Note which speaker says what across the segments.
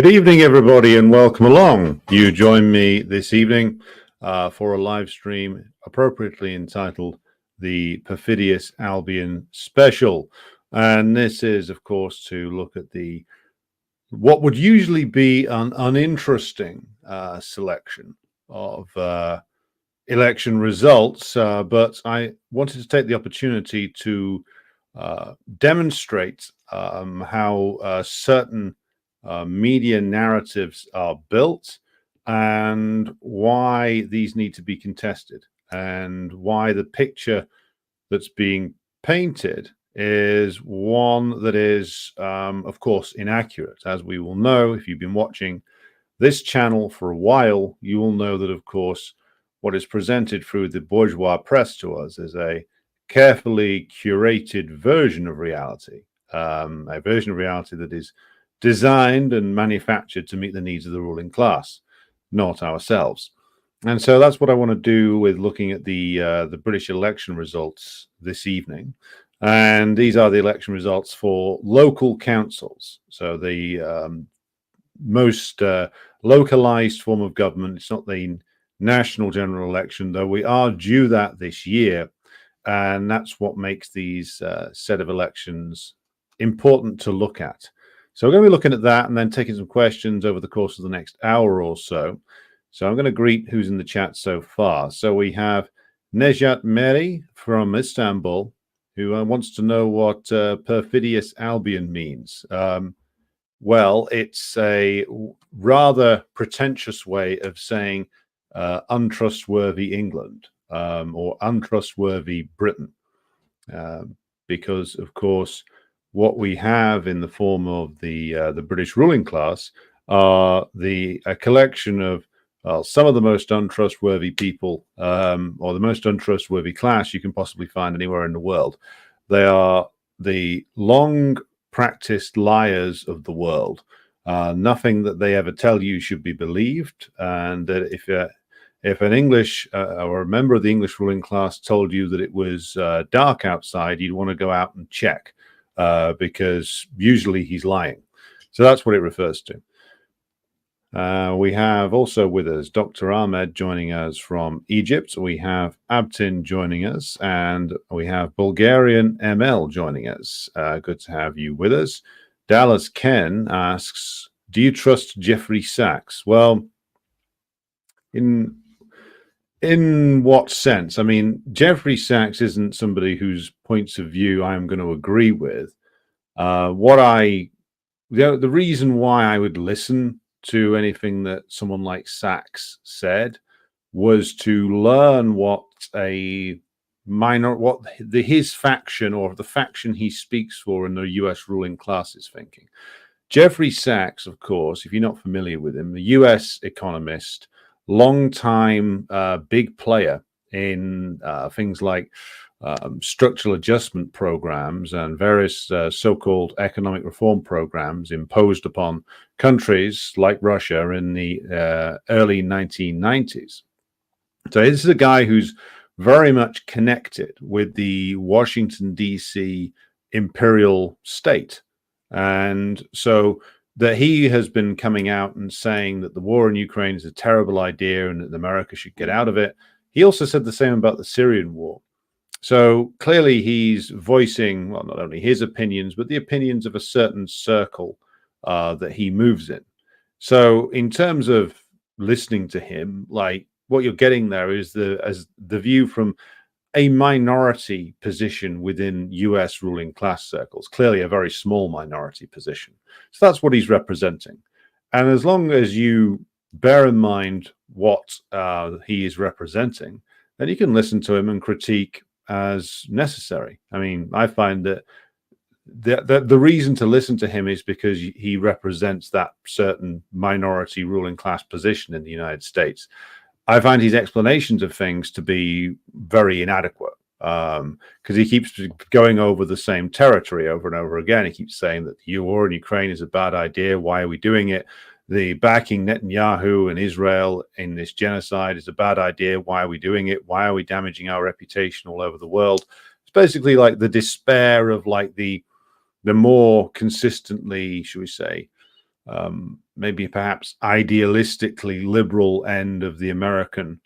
Speaker 1: Good evening, everybody, and welcome along. You join me this evening for a live stream appropriately entitled the Perfidious Albion Special. And this is, of course, to look at what would usually be an uninteresting selection of election results, but I wanted to take the opportunity to demonstrate how certain media narratives are built and why these need to be contested and why the picture that's being painted is one that is, of course, inaccurate. As we will know, if you've been watching this channel for a while, you will know that, of course, what is presented through the bourgeois press to us is a carefully curated version of reality, a version of reality that is designed and manufactured to meet the needs of the ruling class, not ourselves. And so that's what I want to do with looking at the British election results this evening. And these are the election results for local councils. So the most localized form of government. It's not the national general election, though we are due that this year. And that's what makes these set of elections important to look at. So we're going to be looking at that and then taking some questions over the course of the next hour or so. So I'm going to greet who's in the chat so far. So we have Nejat Meri from Istanbul, who wants to know what Perfidious Albion means. Well, it's a rather pretentious way of saying untrustworthy England or untrustworthy Britain, because, of course, what we have in the form of the British ruling class are a collection of some of the most untrustworthy people or the most untrustworthy class you can possibly find anywhere in the world. They are the long practiced liars of the world. Nothing that they ever tell you should be believed, and that if an English or a member of the English ruling class told you that it was dark outside, you'd want to go out and check. Because usually he's lying. So that's what it refers to. We have also with us Dr. Ahmed joining us from Egypt. We have Abtin joining us, and we have Bulgarian ML joining us. Good to have you with us. Dallas Ken asks, do you trust Jeffrey Sachs? Well, in what sense? I mean, Jeffrey Sachs isn't somebody whose points of view I'm going to agree with. The reason why I would listen to anything that someone like Sachs said was to learn what his faction or the faction he speaks for in the US ruling class is thinking. Jeffrey Sachs, of course, if you're not familiar with him, a US economist, long-time big player in things like structural adjustment programs and various so-called economic reform programs imposed upon countries like Russia in the early 1990s. So this is a guy who's very much connected with the Washington, D.C. imperial state. And so that he has been coming out and saying that the war in Ukraine is a terrible idea and that America should get out of it. He also said the same about the Syrian war. So clearly he's voicing, well, not only his opinions, but the opinions of a certain circle that he moves in. So in terms of listening to him, like what you're getting there is the view from a minority position within US ruling class circles, clearly a very small minority position. So that's what he's representing. And as long as you bear in mind what he is representing, then you can listen to him and critique as necessary. I mean, I find that the reason to listen to him is because he represents that certain minority ruling class position in the United States. I find his explanations of things to be very inadequate because he keeps going over the same territory over and over again. He keeps saying that the war in Ukraine is a bad idea. Why are we doing it? The backing Netanyahu and Israel in this genocide is a bad idea. Why are we doing it? Why are we damaging our reputation all over the world? It's basically like the despair of like the more consistently, should we say, maybe perhaps idealistically liberal end of the American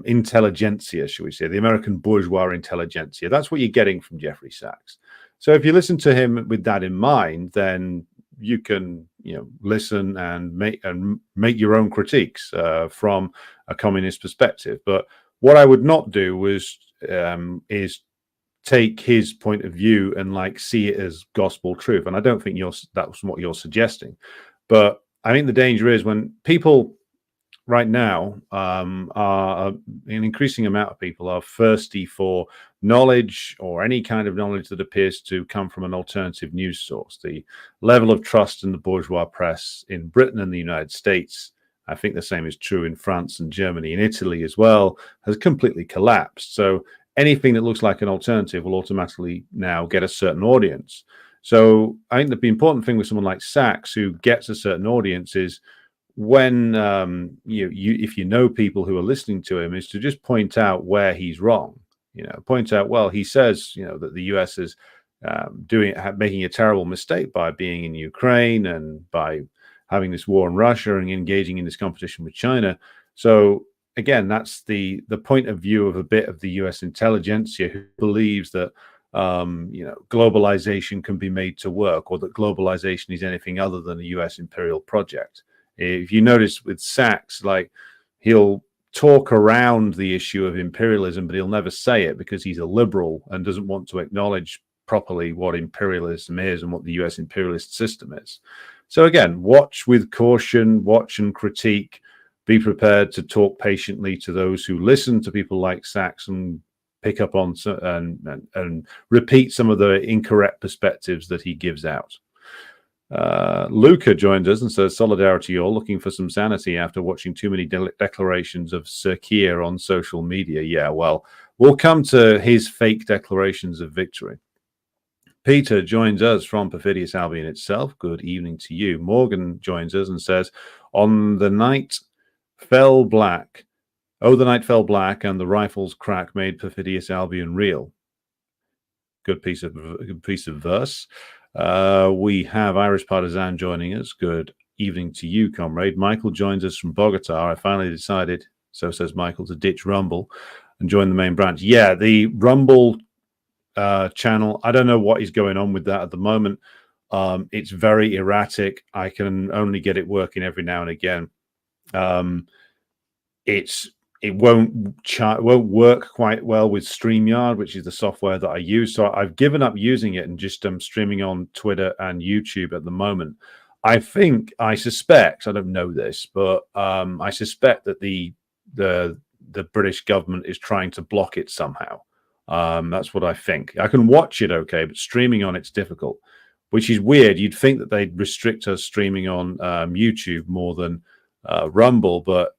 Speaker 1: intelligentsia, shall we say, the American bourgeois intelligentsia. That's what you're getting from Jeffrey Sachs. So if you listen to him with that in mind, then you can, listen and make your own critiques from a communist perspective. But what I would not do is take his point of view and see it as gospel truth. And I don't think that's what you're suggesting. But I think the danger is when people right now are an increasing amount of people are thirsty for knowledge, or any kind of knowledge that appears to come from an alternative news source. The level of trust in the bourgeois press in Britain and the United States, I think the same is true in France and Germany and Italy as well, has completely collapsed. So anything that looks like an alternative will automatically now get a certain audience. So I think the important thing with someone like Sachs, who gets a certain audience, is when if you know people who are listening to him, is to just point out where he's wrong. Point out, well, he says that the US is making a terrible mistake by being in Ukraine and by having this war in Russia and engaging in this competition with China. So again, that's the point of view of a bit of the US intelligentsia who believes that globalization can be made to work, or that globalization is anything other than a US imperial project. If you notice with Sachs, he'll talk around the issue of imperialism, but he'll never say it because he's a liberal and doesn't want to acknowledge properly what imperialism is and what the US imperialist system is. So again, watch with caution, watch and critique, be prepared to talk patiently to those who listen to people like Sachs and pick up on and repeat some of the incorrect perspectives that he gives out. Luca joined us and says, solidarity all, looking for some sanity after watching too many declarations of Sir Keir on social media. Yeah, well, we'll come to his fake declarations of victory. Peter joins us from Perfidious Albion itself. Good evening to you. Morgan joins us and says, on the night fell black. Oh, the night fell black and the rifle's crack made Perfidious Albion real. Good piece of verse. We have Irish Partisan joining us. Good evening to you, comrade. Michael joins us from Bogota. I finally decided, so says Michael, to ditch Rumble and join the main branch. Yeah, the Rumble channel, I don't know what is going on with that at the moment. It's very erratic. I can only get it working every now and again. It won't work quite well with StreamYard, which is the software that I use. So I've given up using it and just streaming on Twitter and YouTube at the moment. I suspect, I don't know this, but I suspect that the British government is trying to block it somehow. That's what I think. I can watch it okay, but streaming on it's difficult, which is weird. You'd think that they'd restrict us streaming on YouTube more than Rumble, but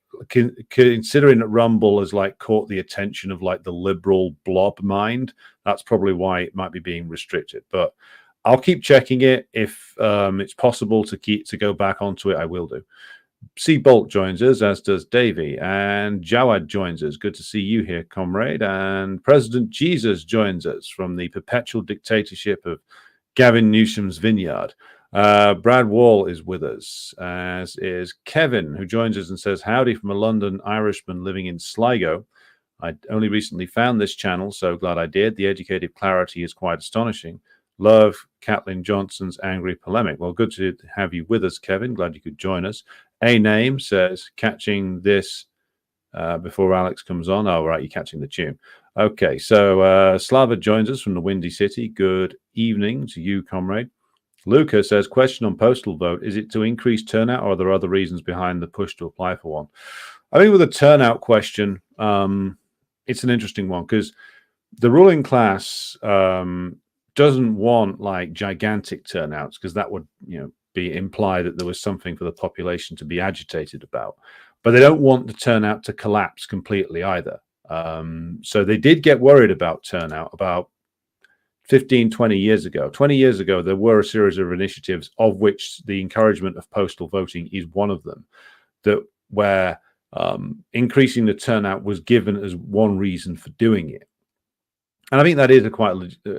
Speaker 1: considering that Rumble has caught the attention of the liberal blob mind, that's probably why it might be being restricted. But I'll keep checking it. If it's possible to go back onto it, I will do. C Bolt joins us, as does Davey, and Jawad joins us. Good to see you here, comrade. And President Jesus joins us from the perpetual dictatorship of Gavin Newsom's vineyard. Brad Wall is with us, as is Kevin, who joins us and says, howdy from a London Irishman living in Sligo. I only recently found this channel, so glad I did. The educated clarity is quite astonishing. Love Kathleen Johnson's angry polemic. Well, good to have you with us, Kevin. Glad you could join us. A Name says, catching this before Alex comes on. Oh, right, you're catching the tune. Okay, so Slava joins us from the Windy City. Good evening to you, comrade. Luca says, question on postal vote. Is it to increase turnout, or are there other reasons behind the push to apply for one? I think with a turnout question, it's an interesting one because the ruling class doesn't want gigantic turnouts, because that would be imply that there was something for the population to be agitated about. But they don't want the turnout to collapse completely either. So they did get worried about turnout about 15, 20 years ago. 20 years ago, there were a series of initiatives, of which the encouragement of postal voting is one of them, where increasing the turnout was given as one reason for doing it. And I think that is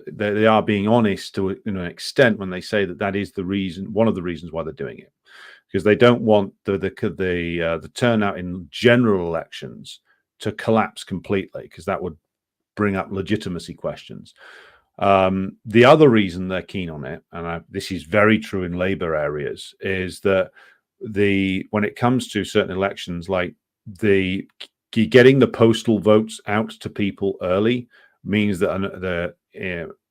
Speaker 1: they are being honest to an extent when they say that is the reason, one of the reasons why they're doing it. because they don't want the turnout in general elections to collapse completely, because that would bring up legitimacy questions. The other reason they're keen on it, and this is very true in Labour areas, is that when it comes to certain elections, like getting the postal votes out to people early means that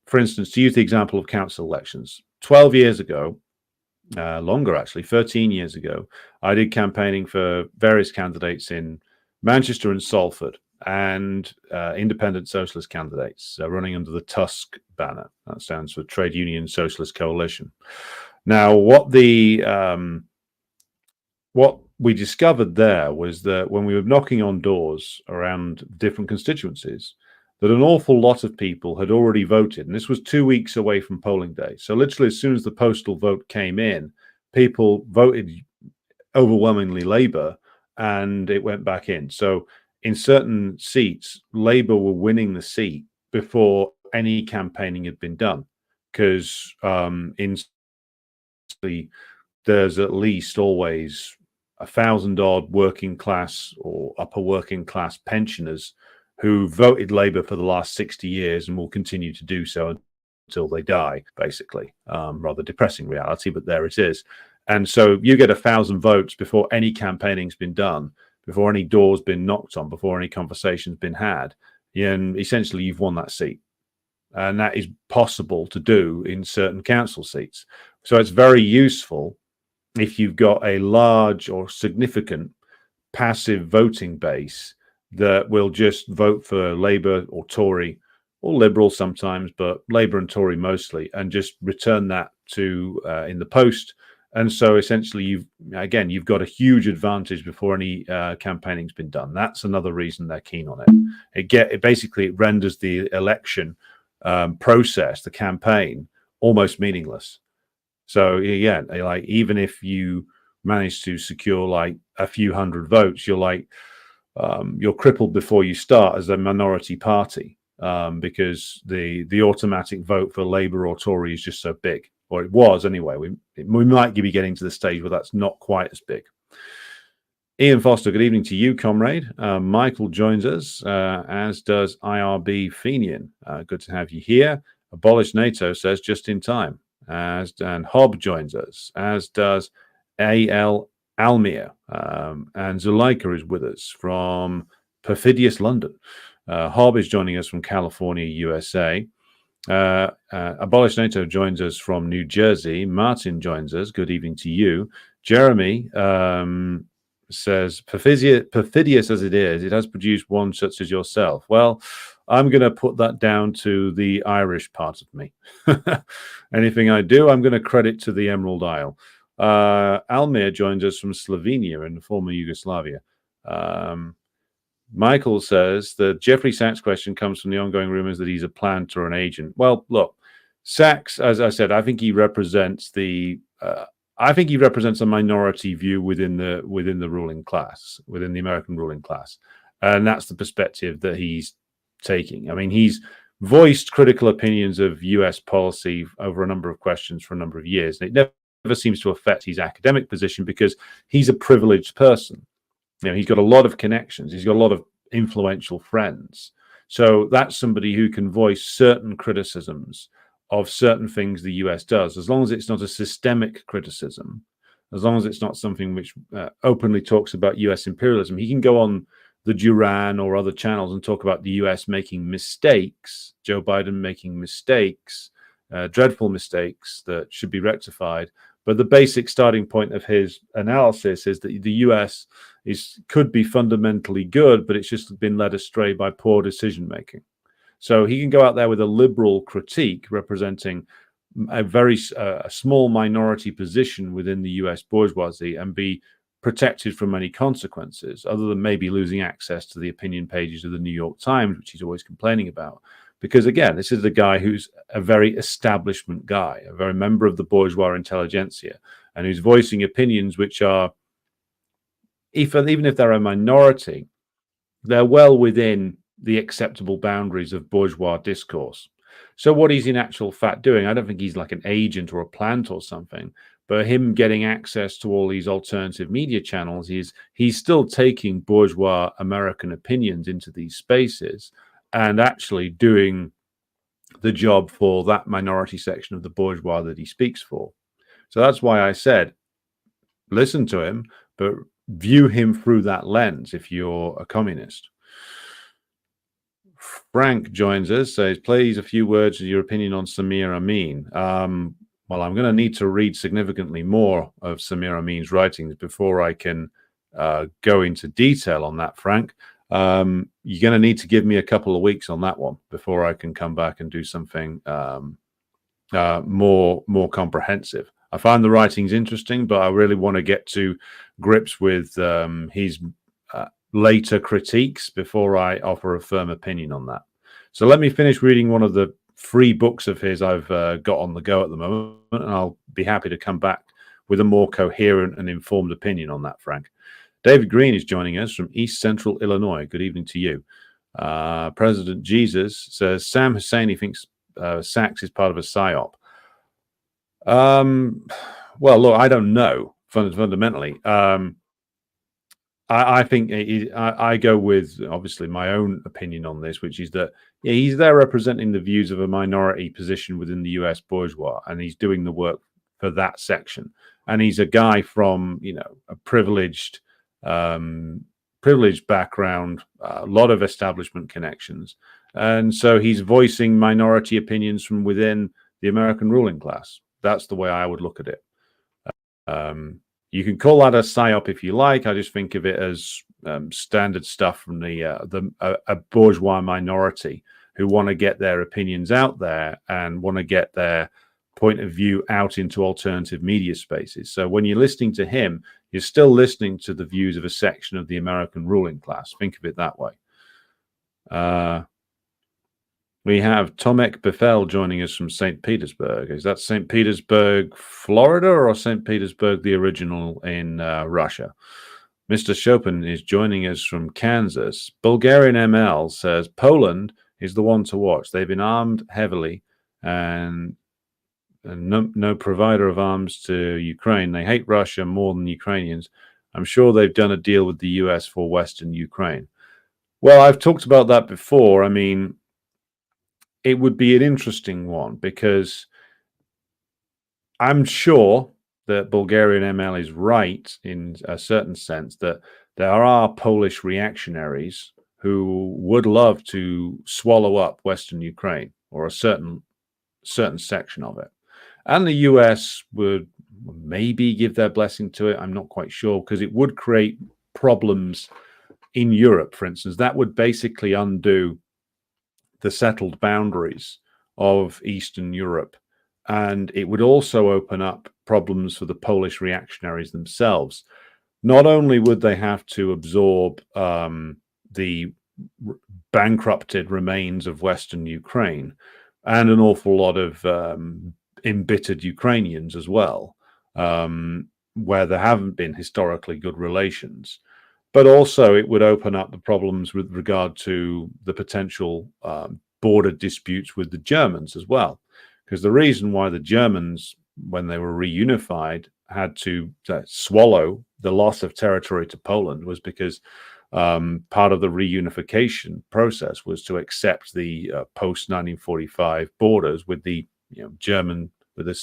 Speaker 1: for instance, to use the example of council elections, 12 years ago, longer actually, 13 years ago, I did campaigning for various candidates in Manchester and Salford, and independent socialist candidates running under the Tusk banner. That stands for Trade Union Socialist Coalition. Now, what we discovered there was that when we were knocking on doors around different constituencies, that an awful lot of people had already voted, and this was 2 weeks away from polling day. So literally, as soon as the postal vote came in, people voted overwhelmingly Labour, and it went back in. So in certain seats, Labour were winning the seat before any campaigning had been done, because there's at least always 1,000 odd working class or upper working class pensioners who voted Labour for the last 60 years and will continue to do so until they die, basically. Rather depressing reality, but there it is. And so you get 1,000 votes before any campaigning's been done, before any door's been knocked on, before any conversation's been had, and essentially you've won that seat. And that is possible to do in certain council seats. So it's very useful if you've got a large or significant passive voting base that will just vote for Labour or Tory or Liberal sometimes, but Labour and Tory mostly, and just return that to in the post. And so essentially you've got a huge advantage before any campaigning's been done. That's another reason they're keen on it. It basically renders the election process, the campaign, almost meaningless. So yeah, like even if you manage to secure like a few hundred votes, you're crippled before you start as a minority party, because the automatic vote for Labour or Tory is just so big, or it was anyway. We might be getting to the stage where that's not quite as big. Ian Foster, good evening to you, comrade. Michael joins us, as does IRB Fenian. Good to have you here. Abolish NATO says just in time. And Hob joins us, as does A.L. Almir. And Zuleika is with us from Perfidious, London. Hob is joining us from California, USA. Abolish NATO joins us from New Jersey. Martin joins us. Good evening to you. Jeremy says, perfidious as it is, it has produced one such as yourself. Well, I'm going to put that down to the Irish part of me. Anything I do, I'm going to credit to the Emerald Isle. Almir joins us from Slovenia in the former Yugoslavia. Michael says that Jeffrey Sachs' question comes from the ongoing rumors that he's a plant or an agent. Well, look, Sachs, as I said, I think he represents a minority view within the ruling class, within the American ruling class, and that's the perspective that he's taking. I mean, he's voiced critical opinions of U.S. policy over a number of questions for a number of years, and it never seems to affect his academic position because he's a privileged person. You know, he's got a lot of connections. He's got a lot of influential friends. So that's somebody who can voice certain criticisms of certain things the US does, as long as it's not a systemic criticism, as long as it's not something which openly talks about US imperialism. He can go on the Duran or other channels and talk about the US making mistakes, Joe Biden making mistakes, dreadful mistakes that should be rectified. But the basic starting point of his analysis is that the US could be fundamentally good, but it's just been led astray by poor decision making. So he can go out there with a liberal critique representing a very small minority position within the US bourgeoisie and be protected from any consequences, other than maybe losing access to the opinion pages of the New York Times, which he's always complaining about. Because again, this is a guy who's a very establishment guy, a very member of the bourgeois intelligentsia, and who's voicing opinions which are, even if they're a minority, they're well within the acceptable boundaries of bourgeois discourse. So what he's in actual fact doing, I don't think he's like an agent or a plant or something, but him getting access to all these alternative media channels, he's still taking bourgeois American opinions into these spaces and actually doing the job for that minority section of the bourgeois that he speaks for. So that's why I said, listen to him, but view him through that lens if you're a communist. Frank joins us, says, please, a few words of your opinion on Samir Amin. Well, I'm going to need to read significantly more of Samir Amin's writings before I can go into detail on that, Frank. You're going to need to give me a couple of weeks on that one before I can come back and do something more comprehensive. I find the writings interesting, but I really want to get to grips with his later critiques before I offer a firm opinion on that. So let me finish reading one of the 3 books of his I've got on the go at the moment, and I'll be happy to come back with a more coherent and informed opinion on that, Frank. David Green is joining us from East Central Illinois. Good evening to you. President Jesus says, Sam Husseini thinks Sachs is part of a PSYOP. Well, look, I don't know fundamentally. I think I go with, obviously, my own opinion on this, which is that he's there representing the views of a minority position within the US bourgeois, and he's doing the work for that section. And he's a guy from, a privileged background, a lot of establishment connections. And so he's voicing minority opinions from within the American ruling class. That's the way I would look at it. You can call that a PSYOP if you like. I just think of it as standard stuff from a bourgeois minority who want to get their opinions out there and want to get their point of view out into alternative media spaces. So when you're listening to him, you're still listening to the views of a section of the American ruling class. Think of it that way. We have Tomek Befel joining us from St. Petersburg. Is that St. Petersburg, Florida, or St. Petersburg, the original in Russia? Mr. Chopin is joining us from Kansas. Bulgarian ML says Poland is the one to watch. They've been armed heavily and no provider of arms to Ukraine. They hate Russia more than Ukrainians. I'm sure they've done a deal with the US for Western Ukraine. Well, I've talked about that before. I mean, it would be an interesting one because I'm sure that Bulgarian ML is right in a certain sense that there are Polish reactionaries who would love to swallow up Western Ukraine or a certain section of it. And the US would maybe give their blessing to it. I'm not quite sure, because it would create problems in Europe, for instance. That would basically undo the settled boundaries of Eastern Europe. And it would also open up problems for the Polish reactionaries themselves. Not only would they have to absorb the bankrupted remains of Western Ukraine and an awful lot of embittered Ukrainians as well, where there haven't been historically good relations. But also it would open up the problems with regard to the potential border disputes with the Germans as well. Because the reason why the Germans, when they were reunified, had to swallow the loss of territory to Poland was because part of the reunification process was to accept the post-1945 borders with the German, with the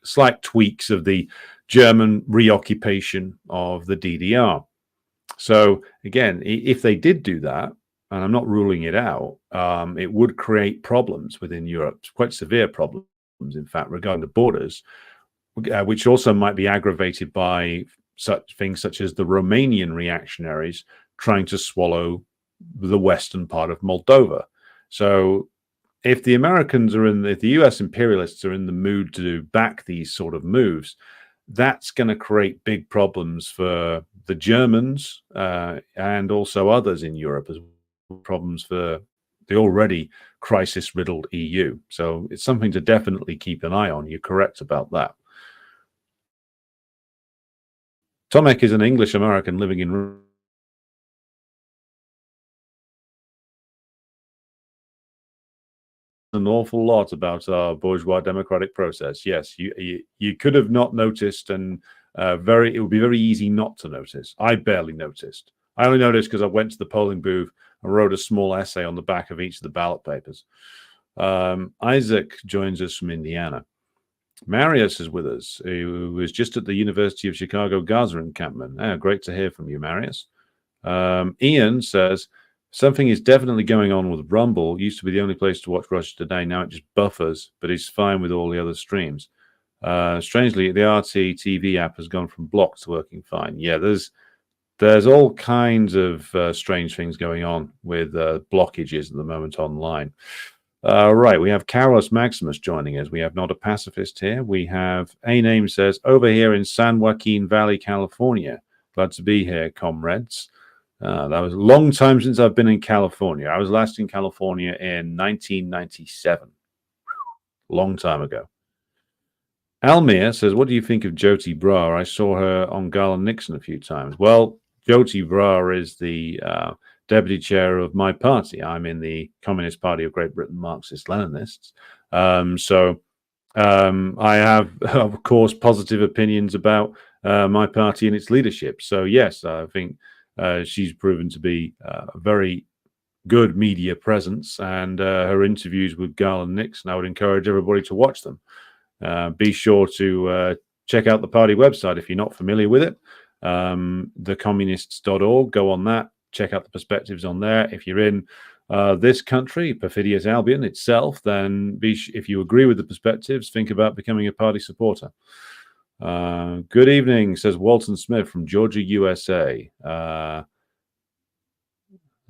Speaker 1: slight tweaks of the German reoccupation of the DDR. So again, if they did do that, and I'm not ruling it out, it would create problems within Europe, quite severe problems, in fact, regarding the borders, which also might be aggravated by such things such as the Romanian reactionaries trying to swallow the western part of Moldova. So if the Americans are if the US imperialists are in the mood to back these sort of moves, that's going to create big problems for the Germans and also others in Europe, as well, problems for the already crisis-riddled EU. So it's something to definitely keep an eye on. You're correct about that. Tomek is an English-American living in an awful lot about our bourgeois democratic process. Yes, you could have not noticed, and it would be very easy not to notice. I barely noticed. I only noticed because I went to the polling booth and wrote a small essay on the back of each of the ballot papers. Isaac joins us from Indiana. Marius is with us, who was just at the University of Chicago Gaza encampment. Great to hear from you, Marius. Ian says, something is definitely going on with Rumble. Used to be the only place to watch Russia Today. Now it just buffers, but it's fine with all the other streams. Strangely, the RT TV app has gone from blocked to working fine. Yeah, there's all kinds of strange things going on with blockages at the moment online. Right, we have Carlos Maximus joining us. We have Not a Pacifist here. We have A Name says, over here in San Joaquin Valley, California. Glad to be here, comrades. That was a long time since I've been in California. I was last in California in 1997. Long time ago. Almir says, what do you think of Jyoti Brar? I saw her on Garland Nixon a few times. Well, Jyoti Brar is the deputy chair of my party. I'm in the Communist Party of Great Britain, Marxist-Leninists. So I have, of course, positive opinions about my party and its leadership. So, yes, I think she's proven to be a very good media presence, and her interviews with Garland Nixon, I would encourage everybody to watch them. Be sure to check out the party website if you're not familiar with it, thecommunists.org. Go on that. Check out the perspectives on there. If you're in this country, Perfidious Albion itself, then if you agree with the perspectives, think about becoming a party supporter. Good evening, says Walton Smith from Georgia, USA.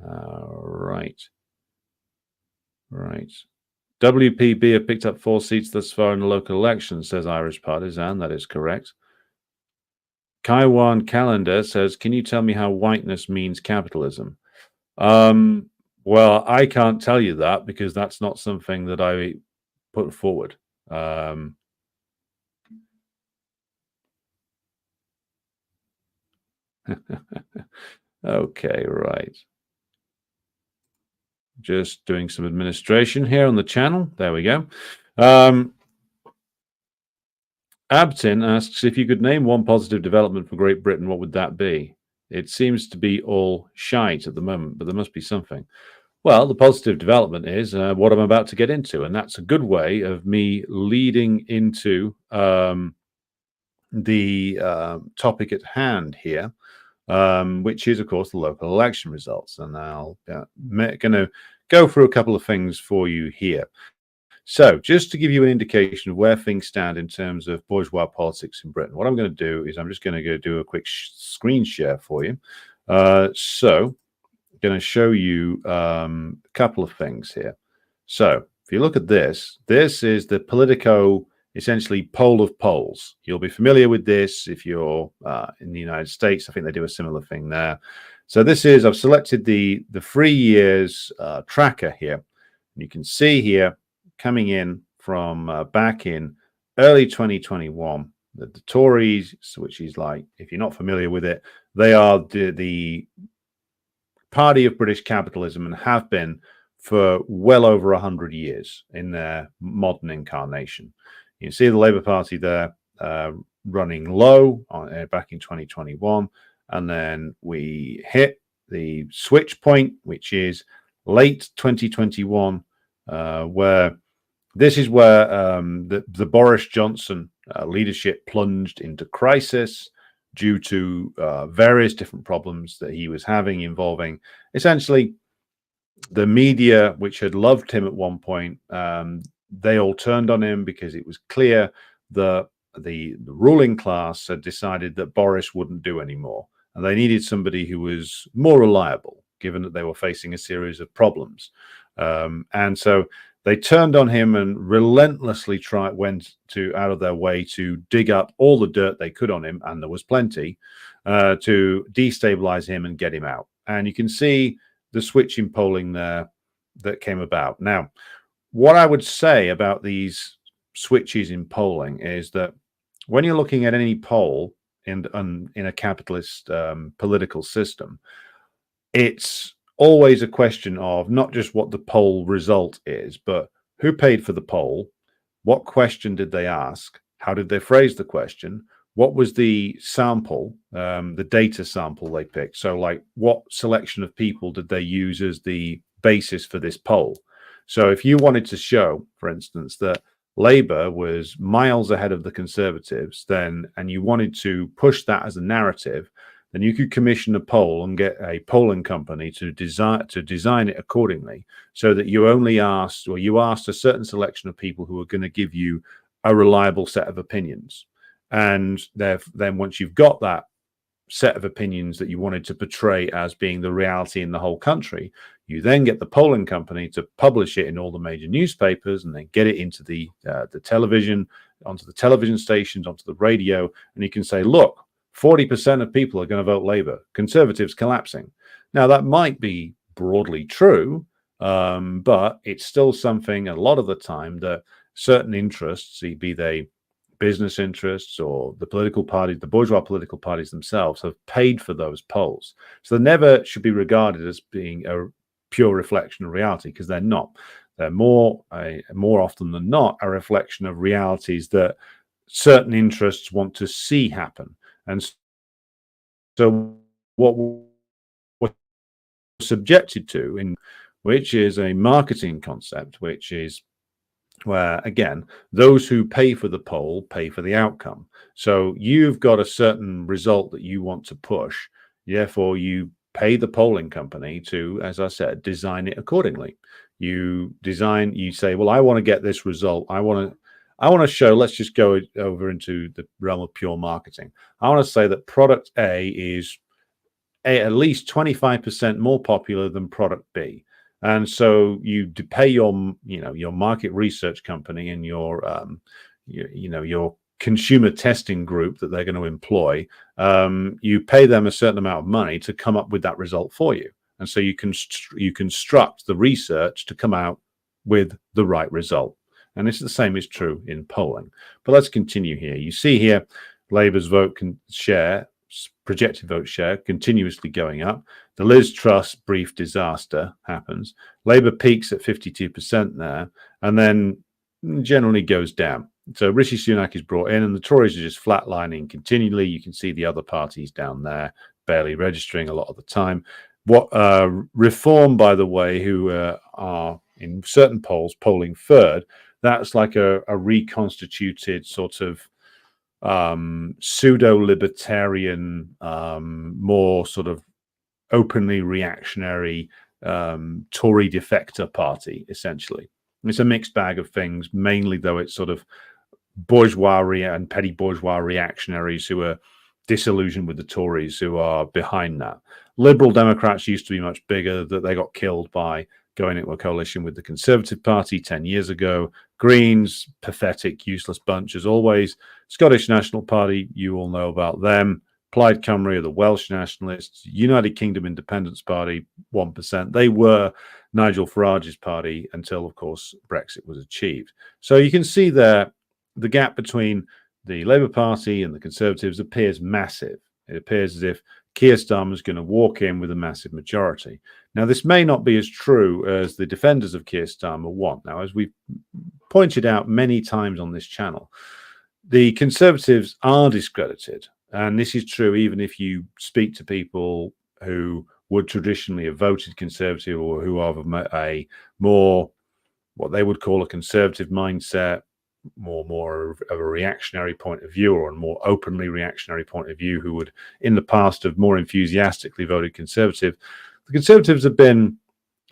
Speaker 1: Right. WPB have picked up 4 seats thus far in the local election, says Irish Partisan. That is correct. Kaiwan Calendar says, can you tell me how whiteness means capitalism? Well, I can't tell you that because that's not something that I put forward. Okay, right. Just doing some administration here on the channel. There we go. Abtin asks, if you could name one positive development for Great Britain, what would that be? It seems to be all shite at the moment, but there must be something. Well, the positive development is what I'm about to get into, and that's a good way of me leading into the topic at hand here, which is, of course, the local election results. And I'll going to go through a couple of things for you here. So just to give you an indication of where things stand in terms of bourgeois politics in Britain, what I'm going to do is I'm just going to go do a quick screen share for you. So I'm going to show you a couple of things here. So if you look at this, this is the Politico, essentially poll of polls. You'll be familiar with this if you're in the United States. I think they do a similar thing there. So this is, I've selected the 3 years tracker here. You can see here, coming in from back in early 2021, the Tories, which is like, if you're not familiar with it, they are the party of British capitalism and have been for well over 100 years in their modern incarnation. You can see the Labour Party there running low back in 2021, and then we hit the switch point, which is late 2021, where this is where the Boris Johnson leadership plunged into crisis due to various different problems that he was having involving essentially the media, which had loved him at one point. They all turned on him because it was clear that the ruling class had decided that Boris wouldn't do anymore, and they needed somebody who was more reliable, given that they were facing a series of problems. And so they turned on him and relentlessly went out of their way to dig up all the dirt they could on him, and there was plenty, to destabilize him and get him out. And you can see the switch in polling there that came about. Now, what I would say about these switches in polling is that when you're looking at any poll in a capitalist political system, it's always a question of not just what the poll result is, but who paid for the poll, what question did they ask, how did they phrase the question, what was the sample, the data sample they picked. So like what selection of people did they use as the basis for this poll? So if you wanted to show, for instance, that Labour was miles ahead of the Conservatives, then, and you wanted to push that as a narrative, then you could commission a poll and get a polling company to design it accordingly, so that you only asked, or you asked a certain selection of people who are going to give you a reliable set of opinions. And then once you've got that set of opinions that you wanted to portray as being the reality in the whole country, you then get the polling company to publish it in all the major newspapers, and then get it into the television, onto the television stations, onto the radio, and you can say, look, 40% of people are going to vote Labour, Conservatives collapsing. Now that might be broadly true, but it's still something a lot of the time that certain interests, be they business interests or the political parties, the bourgeois political parties themselves, have paid for those polls. So they never should be regarded as being a pure reflection of reality, because they're not. They're more often than not a reflection of realities that certain interests want to see happen. And so what we're subjected to, which is a marketing concept, which is where, again, those who pay for the poll pay for the outcome. So you've got a certain result that you want to push. Therefore, you pay the polling company to, as I said, design it accordingly. You say, well, I want to get this result. I want to show, let's just go over into the realm of pure marketing. I want to say that product A is at least 25% more popular than product B. And so you pay your market research company and your consumer testing group that they're going to employ. You pay them a certain amount of money to come up with that result for you. And so you construct the research to come out with the right result. And it's the same is true in polling. But let's continue here. You see here, Labour's projected vote share continuously going up. The Liz Truss brief disaster happens. Labour peaks at 52% there, and then generally goes down. So Rishi Sunak is brought in, and the Tories are just flatlining continually. You can see the other parties down there barely registering a lot of the time. What Reform, by the way, who are in certain polls polling third, that's like a reconstituted sort of pseudo-libertarian, more sort of openly reactionary Tory defector party, essentially. And it's a mixed bag of things, mainly though it's sort of bourgeois and petty bourgeois reactionaries who are disillusioned with the Tories who are behind that. Liberal Democrats used to be much bigger, that they got killed by going into a coalition with the Conservative Party 10 years ago. Greens, pathetic, useless bunch as always. Scottish National Party, you all know about them. Plaid Cymru are the Welsh nationalists. United Kingdom Independence Party, 1%. They were Nigel Farage's party until, of course, Brexit was achieved. So you can see there the gap between the Labour Party and the Conservatives appears massive. It appears as if Keir Starmer is going to walk in with a massive majority. Now, this may not be as true as the defenders of Keir Starmer want. Now, as we've pointed out many times on this channel, the Conservatives are discredited. And this is true even if you speak to people who would traditionally have voted Conservative, or who are of a more, what they would call a conservative mindset, more of a reactionary point of view, or a more openly reactionary point of view, who would in the past have more enthusiastically voted Conservative. The Conservatives have been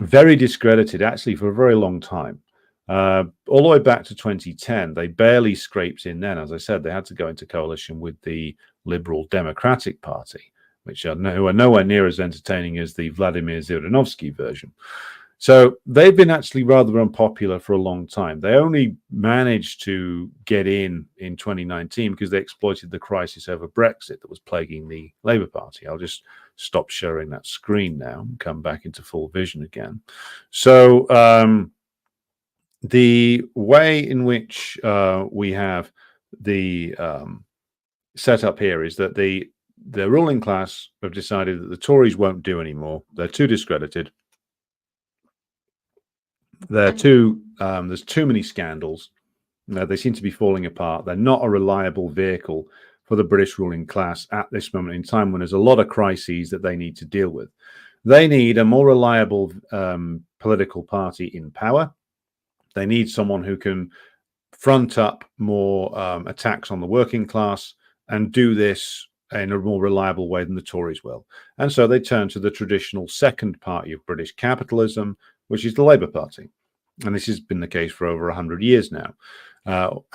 Speaker 1: very discredited actually for a very long time. All the way back to 2010, they barely scraped in then. As I said, they had to go into coalition with the Liberal Democratic Party, who are nowhere near as entertaining as the Vladimir Zhirinovsky version. So they've been actually rather unpopular for a long time. They only managed to get in 2019 because they exploited the crisis over Brexit that was plaguing the Labour Party. I'll just stop sharing that screen now and come back into full vision again. So the way in which we have the setup here is that the ruling class have decided that the Tories won't do anymore. They're too discredited. there's too many scandals. They seem to be falling apart. They're not a reliable vehicle for the British ruling class at this moment in time when there's a lot of crises that they need to deal with. They need a more reliable political party in power. They need someone who can front up more attacks on the working class and do this in a more reliable way than the Tories will. And so they turn to the traditional second party of British capitalism, which is the Labour Party. And this has been the case for over 100 years now.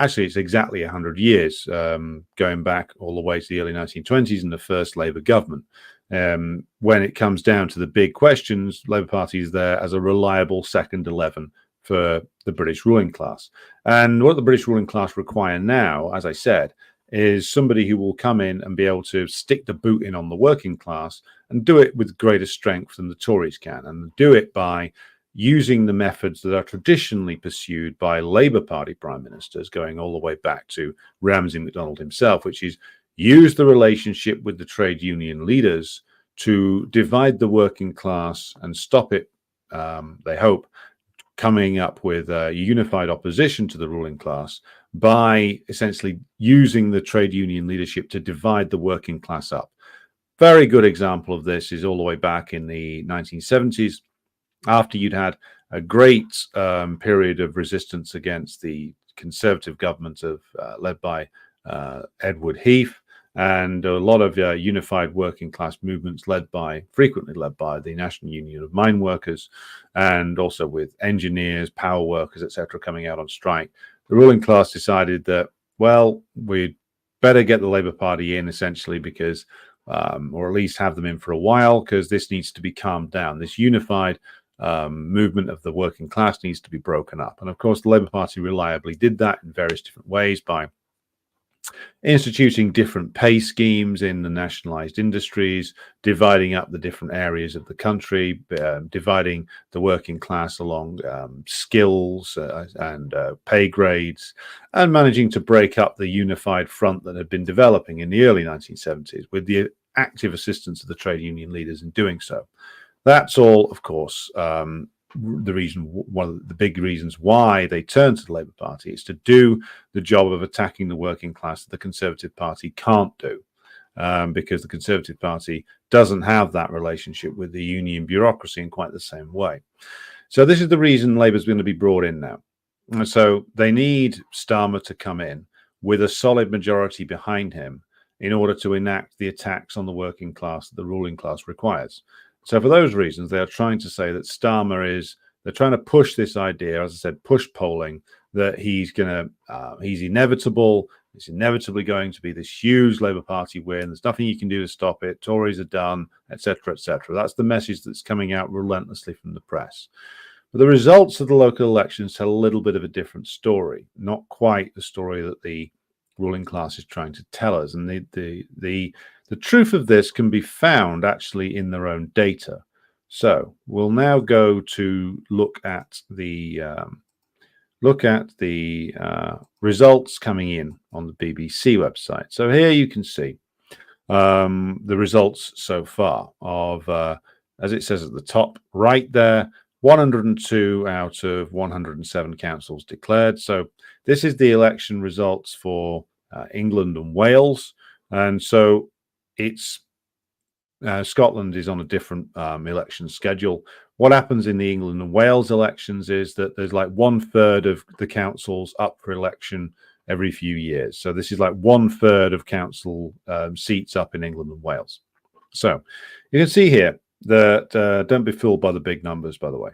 Speaker 1: Actually, it's exactly 100 years, going back all the way to the early 1920s and the first Labour government. When it comes down to the big questions, Labour Party is there as a reliable second 11 for the British ruling class. And what the British ruling class require now, as I said, is somebody who will come in and be able to stick the boot in on the working class and do it with greater strength than the Tories can, and do it by using the methods that are traditionally pursued by Labour Party prime ministers, going all the way back to Ramsay MacDonald himself, which is use the relationship with the trade union leaders to divide the working class and stop it, they hope, coming up with a unified opposition to the ruling class by essentially using the trade union leadership to divide the working class up. Very good example of this is all the way back in the 1970s, after you'd had a great period of resistance against the Conservative government led by Edward Heath, and a lot of unified working class movements frequently led by the National Union of Mine Workers, and also with engineers, power workers, etc., coming out on strike. The ruling class decided that, well, we'd better get the Labour Party in, essentially, because, or at least have them in for a while, because this needs to be calmed down. This unified movement of the working class needs to be broken up. And of course, the Labour Party reliably did that in various different ways by instituting different pay schemes in the nationalized industries, dividing up the different areas of the country, dividing the working class along skills and pay grades, and managing to break up the unified front that had been developing in the early 1970s with the active assistance of the trade union leaders in doing so. That's all, of course, one of the big reasons why they turned to the Labour Party is to do the job of attacking the working class that the Conservative Party can't do, because the Conservative Party doesn't have that relationship with the union bureaucracy in quite the same way. So this is the reason Labour's going to be brought in now. And so they need Starmer to come in with a solid majority behind him in order to enact the attacks on the working class that the ruling class requires. So for those reasons, they are trying to say that they're trying to push this idea, as I said, push polling, that he's inevitable. It's inevitably going to be this huge Labour Party win. There's nothing you can do to stop it. Tories are done, etc., etc. That's the message that's coming out relentlessly from the press. But the results of the local elections tell a little bit of a different story, not quite the story that the ruling class is trying to tell us. And the truth of this can be found actually in their own data. So we'll now go to look at the results coming in on the BBC website. So here you can see the results so far of, as it says at the top right there, 102 out of 107 councils declared. So this is the election results for England and Wales. And so it's Scotland is on a different election schedule. What happens in the England and Wales elections is that there's like 1/3 of the councils up for election every few years. So this is like 1/3 of council seats up in England and Wales. So you can see here that, don't be fooled by the big numbers, by the way.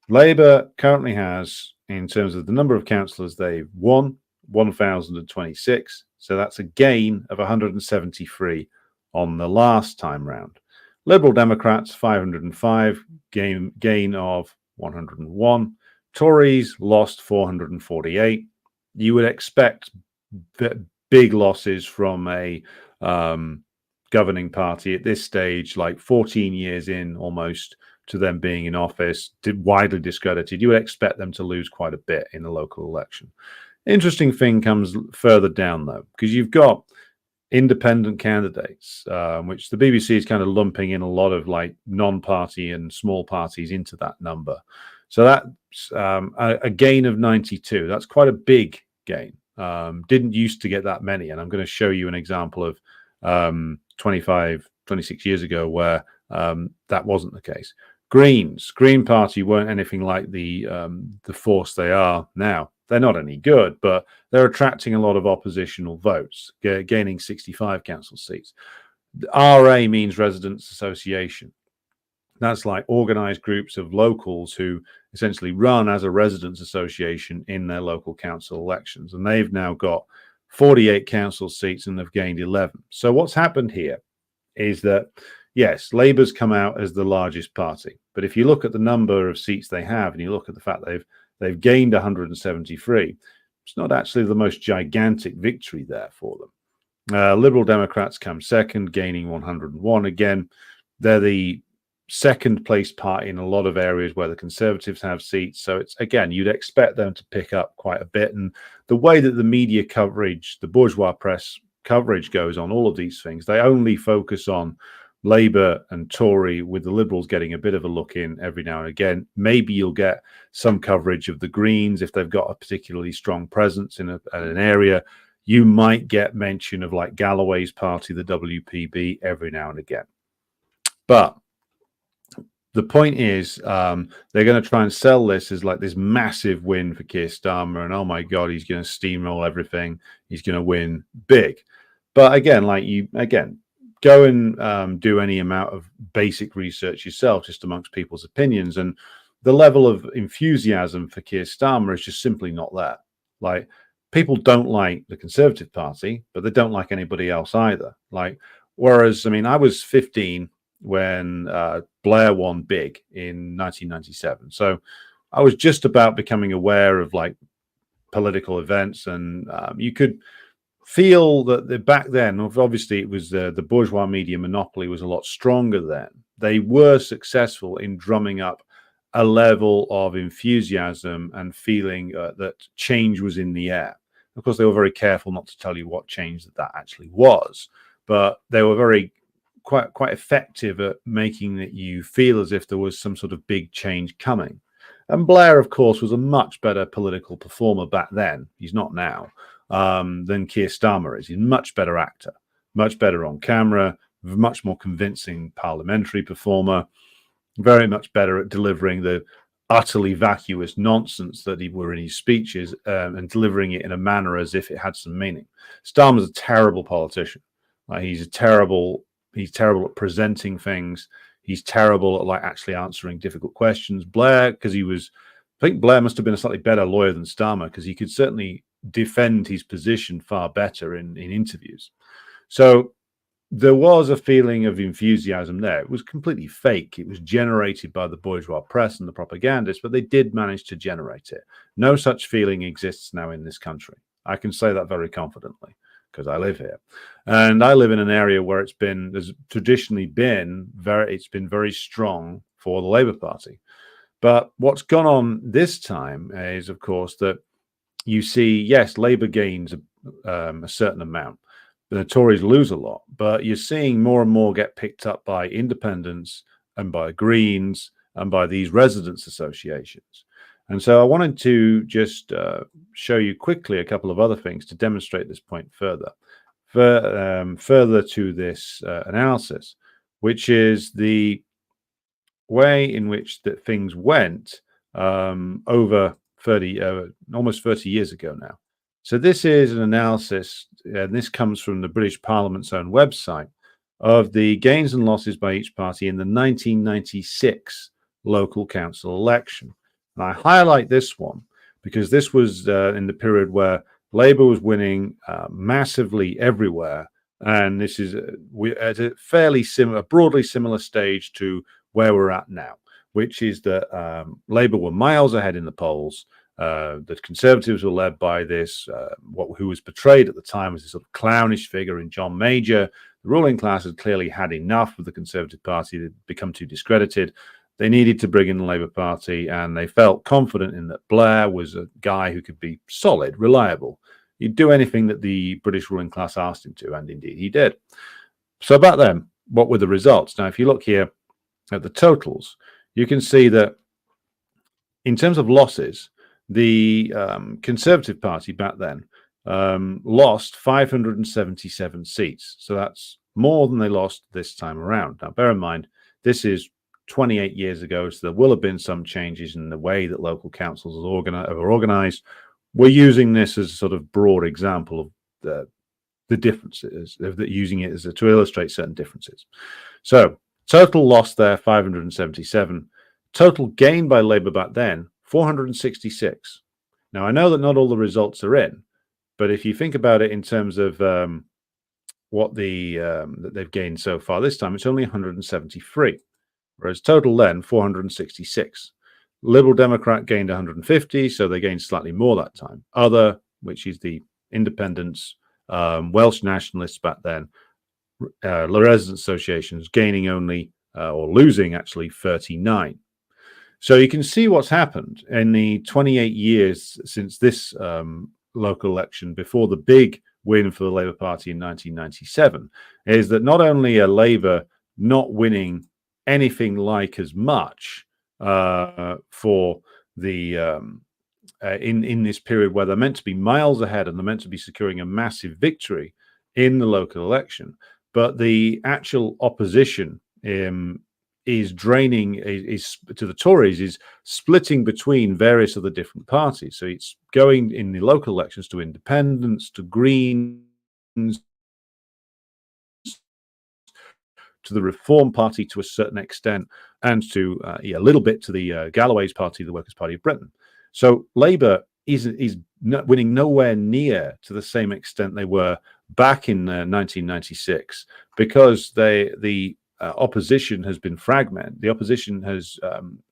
Speaker 1: Labour currently has, in terms of the number of councillors they've won, 1,026. So that's a gain of 173 on the last time round. Liberal Democrats, 505, gain of 101. Tories lost 448. You would expect big losses from a governing party at this stage, like 14 years in almost to them being in office, widely discredited. You would expect them to lose quite a bit in the local election. Interesting thing comes further down, though, because you've got independent candidates, which the BBC is kind of lumping in a lot of like non-party and small parties into that number. So that's a gain of 92. That's quite a big gain. Didn't used to get that many. And I'm going to show you an example of 25, 26 years ago where that wasn't the case. Green Party weren't anything like the force they are now. They're not any good, but they're attracting a lot of oppositional votes, gaining 65 council seats. The RA means Residents Association. That's like organized groups of locals who essentially run as a residents association in their local council elections. And they've now got 48 council seats and have gained 11. So what's happened here is that, yes, Labour's come out as the largest party. But if you look at the number of seats they have and you look at the fact they've gained 173, it's not actually the most gigantic victory there for them. Liberal Democrats come second, gaining 101. Again, they're the second place party in a lot of areas where the Conservatives have seats. So it's, again, you'd expect them to pick up quite a bit. And the way that the media coverage, the bourgeois press coverage goes on all of these things, they only focus on Labour and Tory, with the Liberals getting a bit of a look in every now and again. Maybe you'll get some coverage of the Greens if they've got a particularly strong presence in an area. You might get mention of like Galloway's party, the WPB, every now and again. But the point is, they're going to try and sell this as like this massive win for Keir Starmer, and oh my God, he's going to steamroll everything. He's going to win big. But again, go and do any amount of basic research yourself, just amongst people's opinions, and the level of enthusiasm for Keir Starmer is just simply not there. Like, people don't like the Conservative Party, but they don't like anybody else either. Like, whereas, I mean, I was 15 when Blair won big in 1997. So I was just about becoming aware of like political events, and you could feel that back then, obviously it was the bourgeois media monopoly was a lot stronger then. They were successful in drumming up a level of enthusiasm and feeling that change was in the air. Of course, they were very careful not to tell you what change that actually was, but they were quite effective at making that you feel as if there was some sort of big change coming. And Blair, of course, was a much better political performer back then. He's not now, than Keir Starmer is. He's a much better actor, much better on camera, much more convincing parliamentary performer, very much better at delivering the utterly vacuous nonsense that he were in his speeches, and delivering it in a manner as if it had some meaning. Starmer's a terrible politician. He's terrible at presenting things. He's terrible at like actually answering difficult questions. Blair, because I think Blair must have been a slightly better lawyer than Starmer, because he could certainly defend his position far better in interviews. So there was a feeling of enthusiasm there. It was completely fake. It was generated by the bourgeois press and the propagandists, but they did manage to generate it. No such feeling exists now in this country. I can say that very confidently, because I live here, and I live in an area where there's traditionally been very strong for the Labour Party. But what's gone on this time is, of course, that you see, yes, Labour gains a certain amount, the Tories lose a lot, but you're seeing more and more get picked up by independents and by Greens and by these residents' associations. And so I wanted to just show you quickly a couple of other things to demonstrate this point further to this analysis, which is the way in which that things went over almost 30 years ago now. So this is an analysis, and this comes from the British Parliament's own website, of the gains and losses by each party in the 1996 local council election. And I highlight this one because this was in the period where Labour was winning massively everywhere, and this is at a broadly similar stage to where we're at now, which is that Labour were miles ahead in the polls. The Conservatives were led by who was portrayed at the time as this sort of clownish figure in John Major. The ruling class had clearly had enough of the Conservative Party. They'd become too discredited. They needed to bring in the Labour Party, and they felt confident in that Blair was a guy who could be solid, reliable. He'd do anything that the British ruling class asked him to, and indeed he did. So back then, what were the results? Now, if you look here at the totals, you can see that in terms of losses, the Conservative Party back then lost 577 seats. So that's more than they lost this time around. Now, bear in mind, this is 28 years ago, so there will have been some changes in the way that local councils are organized. We're using this as a sort of broad example of the differences, using it as to illustrate certain differences. So total loss there, 577. Total gain by Labour back then, 466. Now, I know that not all the results are in, but if you think about it in terms of what that they've gained so far this time, it's only 173, whereas total then 466. Liberal Democrat gained 150, so they gained slightly more that time. Other, which is the independents, Welsh nationalists back then, residents associations gaining only or losing actually 39. So you can see what's happened in the 28 years since this local election before the big win for the Labour Party in 1997 is that not only are Labour not winning anything like as much for the in this period where they're meant to be miles ahead and they're meant to be securing a massive victory in the local election, but the actual opposition is draining is to the Tories, is splitting between various other different parties. So it's going in the local elections to independents, to Greens, to the Reform Party to a certain extent, and to a little bit to the Galloway's Party, the Workers' Party of Britain. So Labour is winning nowhere near to the same extent they were back in 1996 because the opposition has been fragmented. The opposition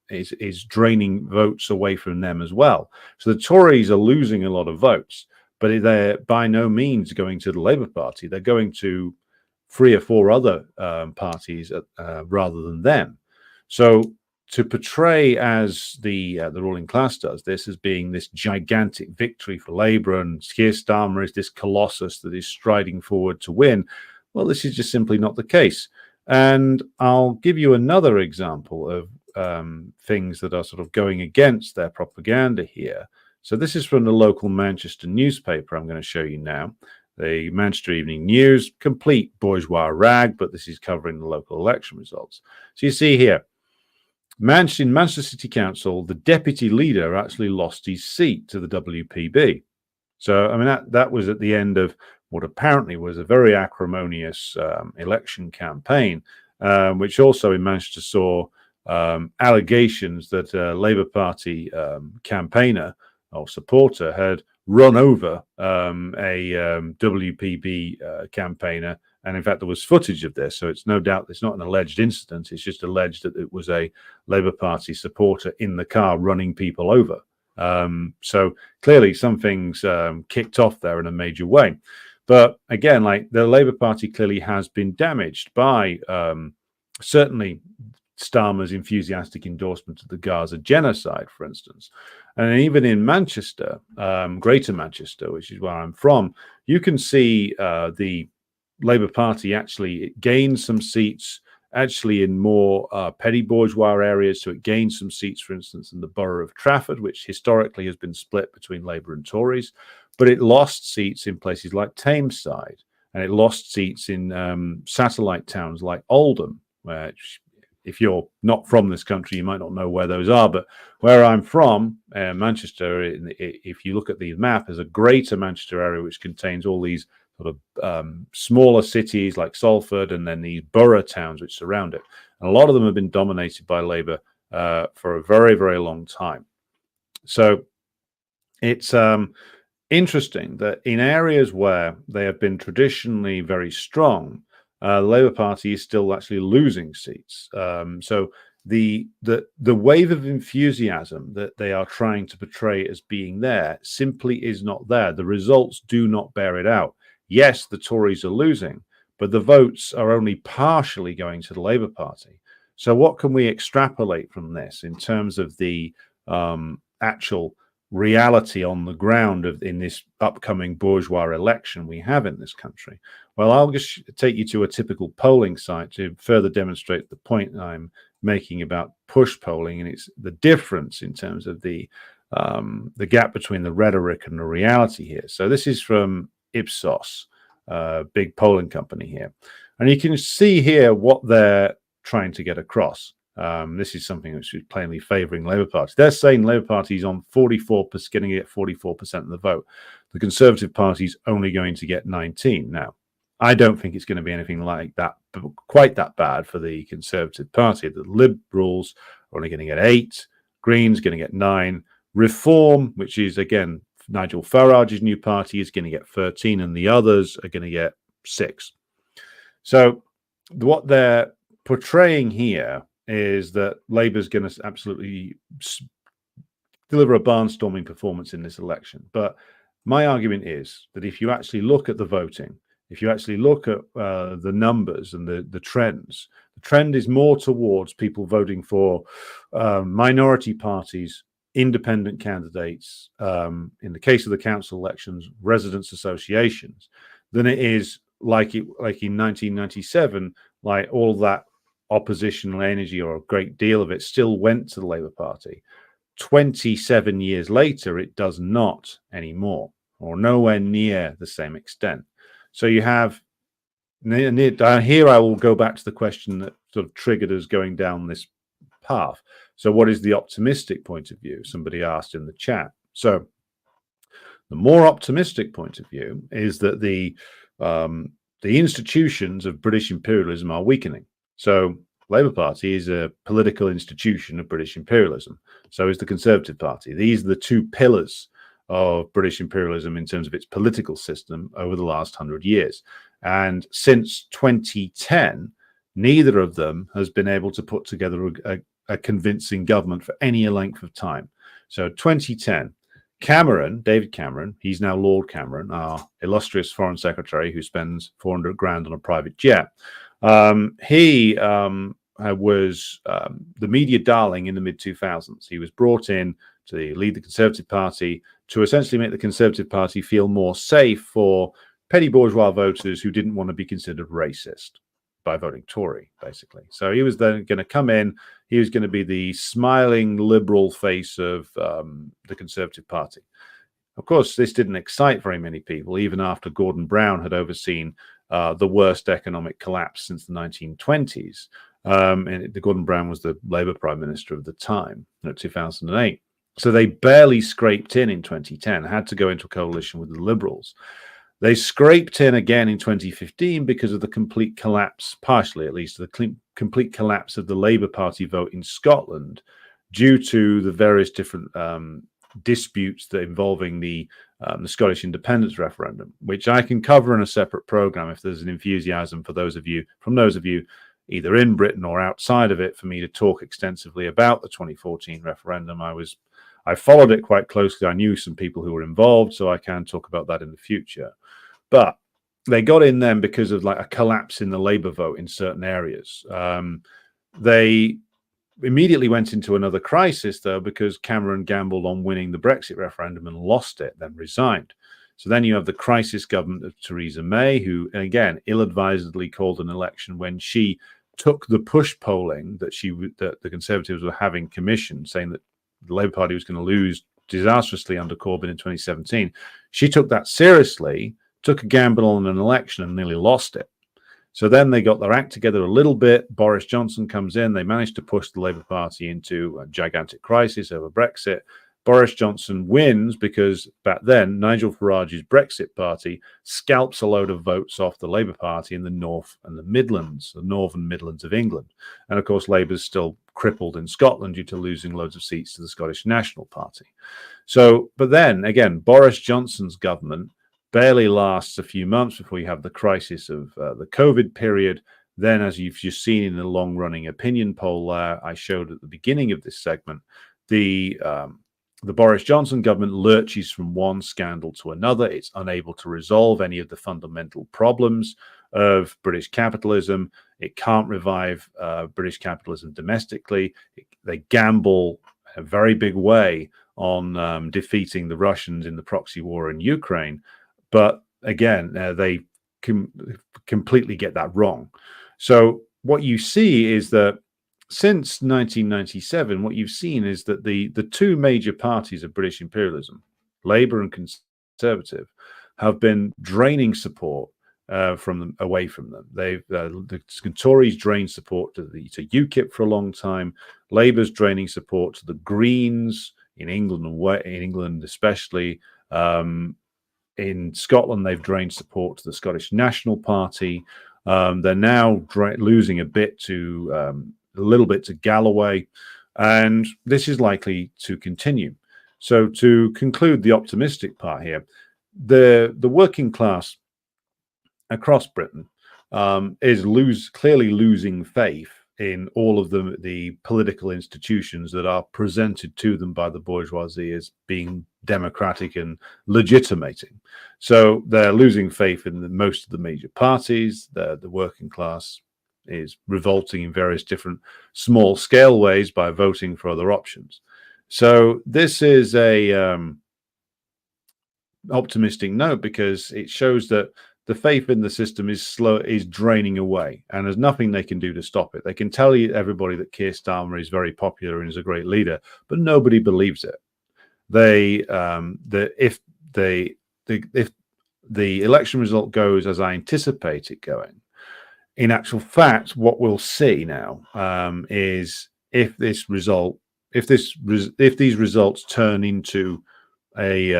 Speaker 1: is draining votes away from them as well. So the Tories are losing a lot of votes, but they're by no means going to the Labour Party. They're going to 3 or 4 other parties rather than them. So to portray as the ruling class does this as being this gigantic victory for Labour and Keir Starmer is this colossus that is striding forward to win, well, this is just simply not the case. And I'll give you another example of things that are sort of going against their propaganda here. So this is from the local Manchester newspaper I'm going to show you now. The Manchester Evening News, complete bourgeois rag, but this is covering the local election results. So you see here, in Manchester City Council, the deputy leader actually lost his seat to the WPB. So, I mean, that was at the end of what apparently was a very acrimonious election campaign, which also in Manchester saw allegations that a Labour Party campaigner or supporter had run over a WPB campaigner. And in fact, there was footage of this. So it's no doubt it's not an alleged incident. It's just alleged that it was a Labour Party supporter in the car running people over. So clearly something's kicked off there in a major way. But again, like the Labour Party clearly has been damaged by certainly Starmer's enthusiastic endorsement of the Gaza genocide, for instance. And even in Manchester, Greater Manchester, which is where I'm from, you can see the Labour Party actually gained some seats actually in more petty bourgeois areas. So it gained some seats, for instance, in the borough of Trafford, which historically has been split between Labour and Tories. But it lost seats in places like Tameside, and it lost seats in satellite towns like Oldham, which, if you're not from this country, you might not know where those are. But where I'm from, Manchester, if you look at the map, there's a greater Manchester area which contains all these sort of smaller cities like Salford, and then these borough towns which surround it. And a lot of them have been dominated by Labour for a very, very long time. So it's interesting that in areas where they have been traditionally very strong, the Labour Party is still actually losing seats. So the wave of enthusiasm that they are trying to portray as being there simply is not there. The results do not bear it out. Yes, the Tories are losing, but the votes are only partially going to the Labour Party. So what can we extrapolate from this in terms of the actual reality on the ground in this upcoming bourgeois election we have in this country? Well, I'll just take you to a typical polling site to further demonstrate the point I'm making about push polling, and it's the difference in terms of the gap between the rhetoric and the reality here. So this is from Ipsos, big polling company here, and you can see here what they're trying to get across. This is something which is plainly favouring Labour Party. They're saying Labour Party is on 44%, going to get 44% of the vote. The Conservative Party is only going to get 19%. Now, I don't think it's going to be anything like that, but quite that bad for the Conservative Party. The Liberals are only going to get 8%, Greens going to get 9%, Reform, which is again Nigel Farage's new party, is going to get 13%, and the others are going to get 6%. So what they're portraying here is that Labour's going to absolutely deliver a barnstorming performance in this election. But my argument is that if you actually look at the voting, if you actually look at the numbers and the trends, the trend is more towards people voting for minority parties, independent candidates, in the case of the council elections, residents' associations, than it is like in 1997, like all that oppositional energy, or a great deal of it, still went to the Labour Party. 27 years later, it does not anymore, or nowhere near the same extent. So you have here, I will go back to the question that sort of triggered us going down this path. So what is the optimistic point of view? Somebody asked in the chat. So the more optimistic point of view is that the institutions of British imperialism are weakening. So Labour Party is a political institution of British imperialism. So is the Conservative Party. These are the two pillars of British imperialism in terms of its political system over the last 100 years. And since 2010, neither of them has been able to put together a convincing government for any length of time. So 2010, David Cameron, he's now Lord Cameron, our illustrious foreign secretary who spends 400 grand on a private jet. He was the media darling in the mid-2000s. He was brought in to lead the Conservative Party to essentially make the Conservative Party feel more safe for petty bourgeois voters who didn't want to be considered racist by voting Tory, basically. So he was then going to come in. He was going to be the smiling liberal face of the Conservative Party. Of course, this didn't excite very many people, even after Gordon Brown had overseen the worst economic collapse since the 1920s. And Gordon Brown was the Labour Prime Minister of the time, 2008. So they barely scraped in 2010, had to go into a coalition with the Liberals. They scraped in again in 2015 because of the complete collapse, partially at least, the complete collapse of the Labour Party vote in Scotland due to the various different disputes that involving the Scottish independence referendum, which I can cover in a separate program if there's an enthusiasm for those of you either in Britain or outside of it for me to talk extensively about the 2014 referendum. I followed it quite closely. I knew some people who were involved, so I can talk about that in the future. But they got in then because of like a collapse in the Labour vote in certain areas. They immediately went into another crisis, though, because Cameron gambled on winning the Brexit referendum and lost it, then resigned. So then you have the crisis government of Theresa May, who, again, ill-advisedly called an election when she took the push polling that the Conservatives were having commissioned, saying that the Labour Party was going to lose disastrously under Corbyn in 2017. She took that seriously, took a gamble on an election and nearly lost it. So then they got their act together a little bit. Boris Johnson comes in. They managed to push the Labour Party into a gigantic crisis over Brexit. Boris Johnson wins because back then Nigel Farage's Brexit party scalps a load of votes off the Labour Party in the North and the Midlands, the Northern Midlands of England. And of course, Labour's still crippled in Scotland due to losing loads of seats to the Scottish National Party. So, but then again, Boris Johnson's government barely lasts a few months before you have the crisis of the COVID period. Then, as you've just seen in the long-running opinion poll I showed at the beginning of this segment, the Boris Johnson government lurches from one scandal to another. It's unable to resolve any of the fundamental problems of British capitalism. It can't revive British capitalism domestically. They gamble in a very big way on defeating the Russians in the proxy war in Ukraine. But again, they completely get that wrong. So what you see is that since 1997, what you've seen is that the two major parties of British imperialism, Labour and Conservative, have been draining support from them, away from them. The Tories drained support to UKIP for a long time. Labour's draining support to the Greens in England, in England especially. In Scotland, they've drained support to the Scottish National Party. They're now losing a little bit to Galloway, and this is likely to continue. So, to conclude the optimistic part here, the working class across Britain is clearly losing faith in all of the political institutions that are presented to them by the bourgeoisie as being democratic and legitimating. So they're losing faith in most of the major parties. The working class is revolting in various different small scale ways by voting for other options. So this is a optimistic note, because it shows that the faith in the system is draining away, and there's nothing they can do to stop it. They can tell everybody that Keir Starmer is very popular and is a great leader, but nobody believes it. If the election result goes as I anticipate it going, in actual fact, what we'll see now is if these results turn into a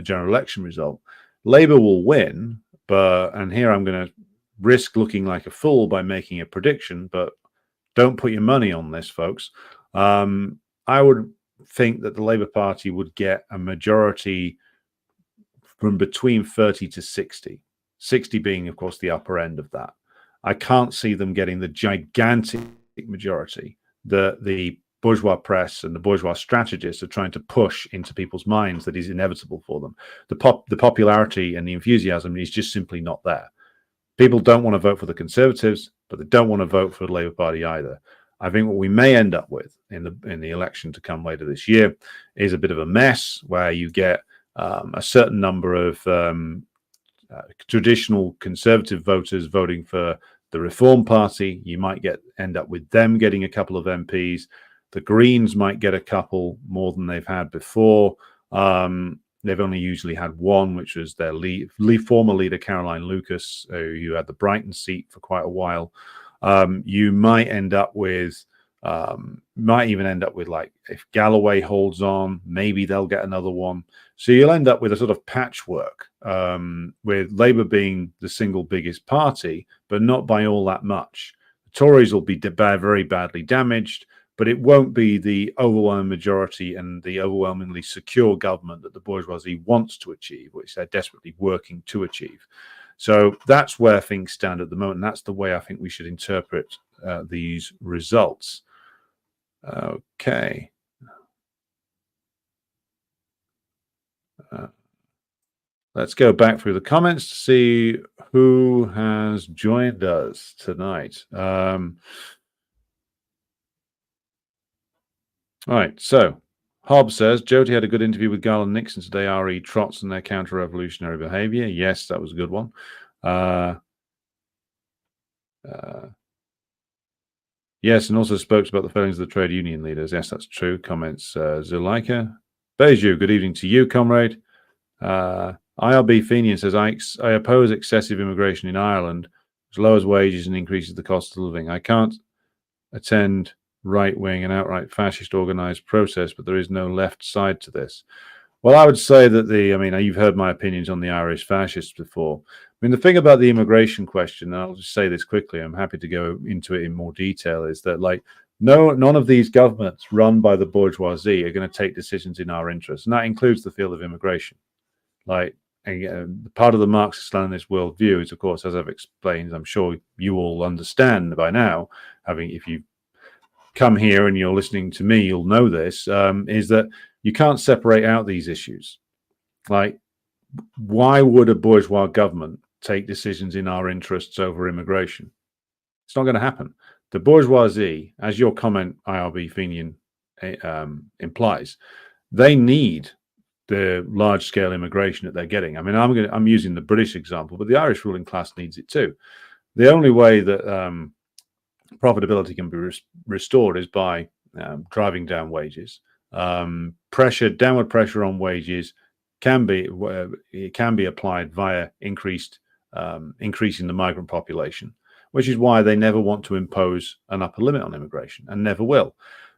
Speaker 1: general election result, Labour will win. And here I'm going to risk looking like a fool by making a prediction, but don't put your money on this, folks. I would think that the Labour Party would get a majority from between 30 to 60, 60 being, of course, the upper end of that. I can't see them getting the gigantic majority that the bourgeois press and the bourgeois strategists are trying to push into people's minds that is inevitable for them. The popularity and the enthusiasm is just simply not there. People don't want to vote for the Conservatives, but they don't want to vote for the Labour Party either. I think what we may end up with in the election to come later this year is a bit of a mess where you get a certain number of traditional Conservative voters voting for the Reform Party. You might end up with them getting a couple of MPs. The Greens might get a couple more than they've had before. They've only usually had one, which was their former leader, Caroline Lucas, who had the Brighton seat for quite a while. You might even end up with, like, if Galloway holds on, maybe they'll get another one. So you'll end up with a sort of patchwork, with Labour being the single biggest party, but not by all that much. The Tories will be very badly damaged, but it won't be the overwhelming majority and the overwhelmingly secure government that the bourgeoisie wants to achieve, which they're desperately working to achieve. So that's where things stand at the moment. And that's the way I think we should interpret these results. Okay. Let's go back through the comments to see who has joined us tonight. All right, so Hobbs says, Jody had a good interview with Garland Nixon today, RE trots and their counter-revolutionary behavior. Yes, that was a good one. Yes, and also spoke about the failings of the trade union leaders. Yes, that's true. Comments Zuleika. Beju, good evening to you, comrade. IRB Fenian says, I oppose excessive immigration in Ireland, which lowers wages and increases the cost of living. I can't attend right-wing and outright fascist organized protest, but there is no left side to this. Well, I would say that you've heard my opinions on the Irish fascists before. I mean, the thing about the immigration question, and I'll just say this quickly, I'm happy to go into it in more detail, is that, like, none of these governments run by the bourgeoisie are going to take decisions in our interest, and that includes the field of immigration. Like, part of the Marxist-Leninist worldview is, of course, as I've explained, I'm sure you all understand by now, if you come here and you're listening to me, you'll know this, is that you can't separate out these issues. Like, why would a bourgeois government take decisions in our interests over immigration? It's not going to happen. The bourgeoisie, as your comment, IRB Fenian, implies, they need the large-scale immigration that they're getting. I mean, I'm using the British example, but the Irish ruling class needs it too. The only way that profitability can be restored is by driving down wages. Downward pressure on wages can be applied via increasing the migrant population, which is why they never want to impose an upper limit on immigration and never will.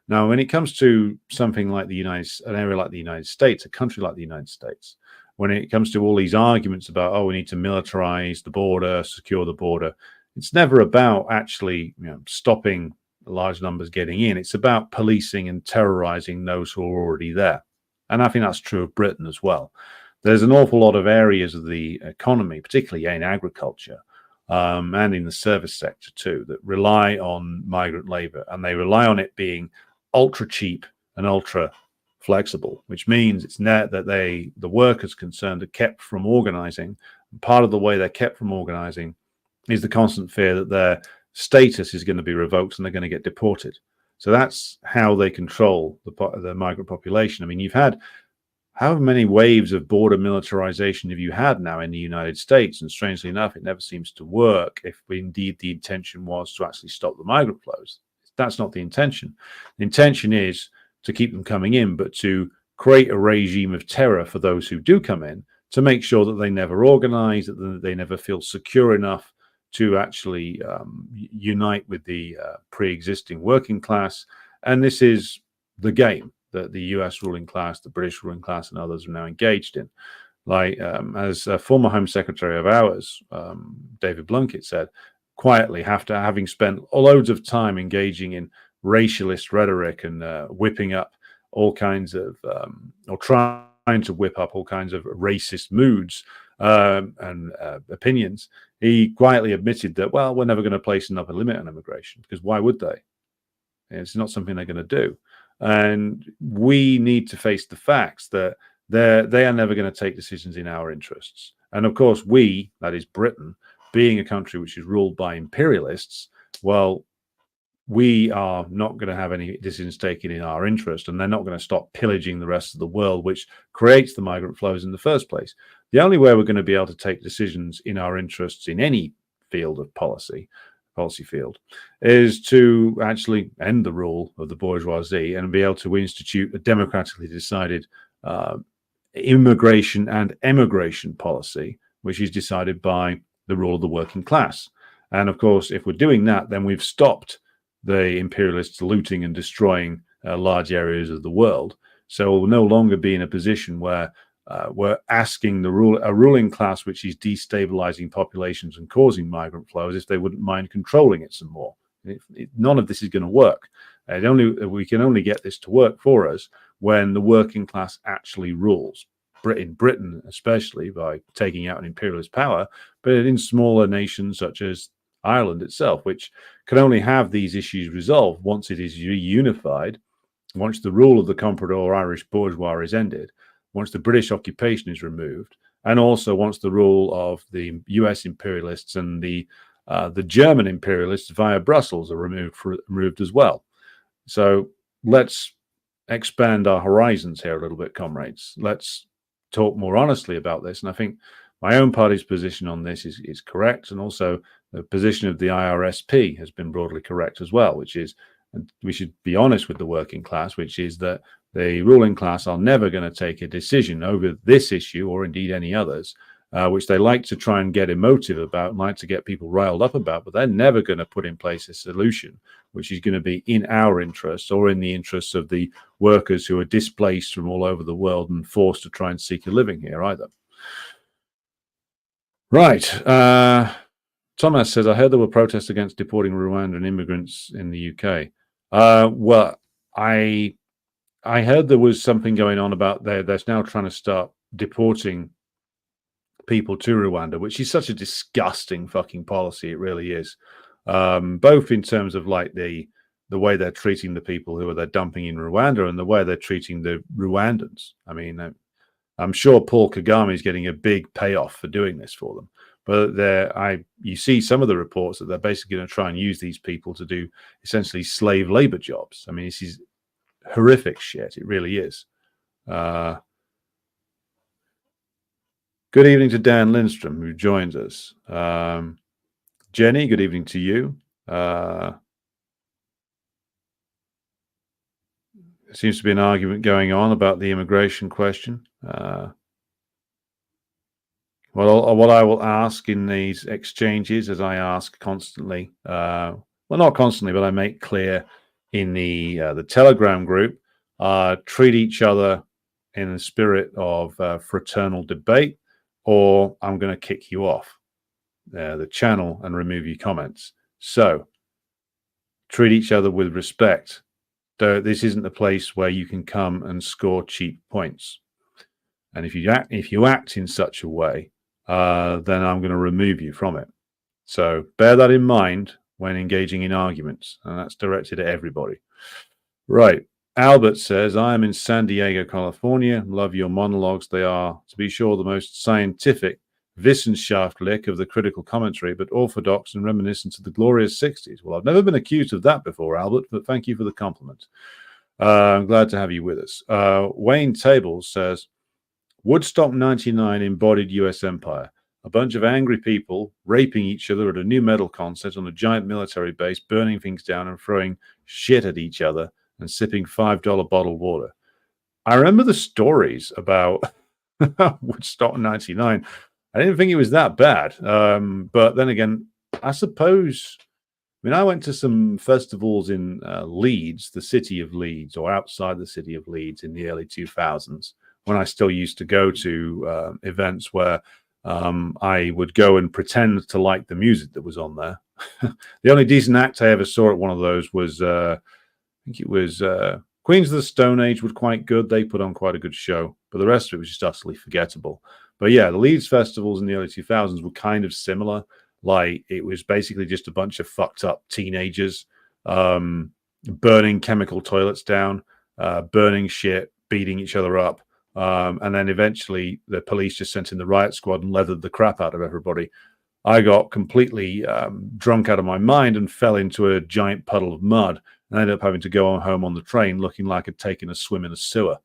Speaker 1: Now, when it comes to something like an area like the United States, a country like the United States, when it comes to all these arguments about, oh, we need to militarize the border, secure the border, it's never about actually stopping large numbers getting in. It's about policing and terrorizing those who are already there. And I think that's true of Britain as well. There's an awful lot of areas of the economy, particularly in agriculture, and in the service sector too, that rely on migrant labor, and they rely on it being ultra cheap and ultra flexible, which means it's net that the workers concerned are kept from organizing. And part of the way they're kept from organizing is the constant fear that their status is going to be revoked and they're going to get deported. So that's how they control the migrant population. I mean, you've had how many waves of border militarization have you had now in the United States? And strangely enough, it never seems to work if indeed the intention was to actually stop the migrant flows. That's not the intention. The intention is to keep them coming in, but to create a regime of terror for those who do come in, to make sure that they never organize, that they never feel secure enough to actually unite with the pre-existing working class. And this is the game that the US ruling class, the British ruling class, and others are now engaged in. Like, as a former Home Secretary of ours, David Blunkett, said, quietly, after having spent loads of time engaging in racialist rhetoric and whipping up all kinds of, or trying to whip up all kinds of racist moods and opinions, he quietly admitted that, well, we're never going to place an upper limit on immigration, because why would they? It's not something they're going to do. And we need to face the facts that they are never going to take decisions in our interests. And of course, we, that is Britain, being a country which is ruled by imperialists, well, we are not going to have any decisions taken in our interest, and they're not going to stop pillaging the rest of the world, which creates the migrant flows in the first place. The only way we're going to be able to take decisions in our interests in any field of policy field, is to actually end the rule of the bourgeoisie and be able to institute a democratically decided immigration and emigration policy, which is decided by the rule of the working class. And of course, if we're doing that, then we've stopped the imperialists looting and destroying large areas of the world. So we'll no longer be in a position where we're asking a ruling class which is destabilizing populations and causing migrant flows if they wouldn't mind controlling it some more. None of this is going to work. We can only get this to work for us when the working class actually rules. In Britain, especially, by taking out an imperialist power, but in smaller nations such as Ireland itself, which can only have these issues resolved once it is reunified, once the rule of the comprador Irish bourgeois is ended, once the British occupation is removed, and also once the rule of the US imperialists and the German imperialists via Brussels are removed as well. So let's expand our horizons here a little bit, comrades. Let's talk more honestly about this. And I think my own party's position on this is correct, and also the position of the IRSP has been broadly correct as well, which is we should be honest with the working class, which is that the ruling class are never going to take a decision over this issue, or indeed any others, which they like to try and get emotive about, like to get people riled up about, but they're never going to put in place a solution which is going to be in our interests or in the interests of the workers who are displaced from all over the world and forced to try and seek a living here either. Right. Thomas says, I heard there were protests against deporting Rwandan immigrants in the UK. Well, I heard there was something going on about they're now trying to start deporting people to Rwanda, which is such a disgusting fucking policy. It really is. Both in terms of like the way they're treating the people who they're dumping in Rwanda and the way they're treating the Rwandans. I mean, I'm sure Paul Kagame is getting a big payoff for doing this for them. But you see some of the reports that they're basically going to try and use these people to do essentially slave labor jobs. I mean, this is horrific shit. It really is. Good evening to Dan Lindstrom, who joins us. Jenny, good evening to you. There seems to be an argument going on about the immigration question. What I will ask in these exchanges, as I ask constantly, well, not constantly, but I make clear in the Telegram group, treat each other in the spirit of fraternal debate, or I'm going to kick you off the channel and remove your comments. So treat each other with respect. This isn't the place where you can come and score cheap points. And if you act in such a way, then I'm going to remove you from it. So bear that in mind when engaging in arguments, and that's directed at everybody. Right. Albert says, I am in San Diego, California. Love your monologues. They are, to be sure, the most scientific Wissenschaftlich of the critical commentary, but orthodox and reminiscent of the glorious 60s. Well, I've never been accused of that before, Albert, but thank you for the compliment. I'm glad to have you with us. Wayne Tables says, Woodstock 99 embodied US empire. A bunch of angry people raping each other at a new metal concert on a giant military base, burning things down and throwing shit at each other and sipping $5 bottled water. I remember the stories about Woodstock 99. I didn't think it was that bad. But then again, I suppose, I went to some festivals in Leeds, the city of Leeds, or outside the city of Leeds in the early 2000s, when I still used to go to events where I would go and pretend to like the music that was on there. The only decent act I ever saw at one of those was, I think it was Queens of the Stone Age was quite good. They put on quite a good show, but the rest of it was just utterly forgettable. But yeah, the Leeds festivals in the early 2000s were kind of similar. Like, it was basically just a bunch of fucked up teenagers burning chemical toilets down, burning shit, beating each other up. And then eventually the police just sent in the riot squad and leathered the crap out of everybody. I got completely drunk out of my mind and fell into a giant puddle of mud and ended up having to go home on the train looking like I'd taken a swim in a sewer.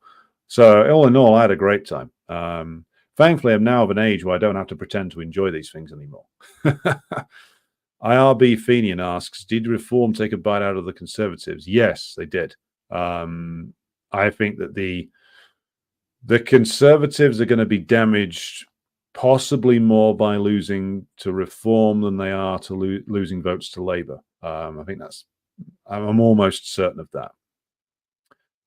Speaker 1: So all in all, I had a great time. Thankfully, I'm now of an age where I don't have to pretend to enjoy these things anymore. IRB Fenian asks, did reform take a bite out of the Conservatives? Yes, they did. I think that the Conservatives are going to be damaged possibly more by losing to Reform than they are to losing votes to Labour. I'm almost certain of that.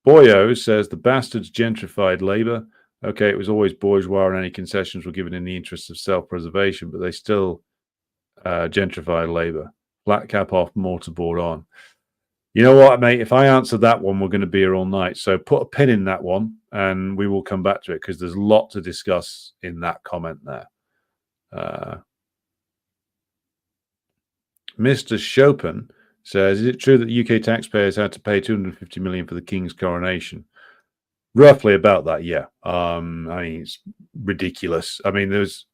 Speaker 1: Boyo says the bastards gentrified Labour. Okay, it was always bourgeois and any concessions were given in the interests of self-preservation, but they still gentrified Labour. Flat cap off, mortarboard on. You know what, mate? If I answer that one, we're going to be here all night. So put a pin in that one, and we will come back to it because there's a lot to discuss in that comment there. Mr. Chopin says, is it true that UK taxpayers had to pay $250 million for the King's coronation? Roughly about that, yeah. It's ridiculous. There's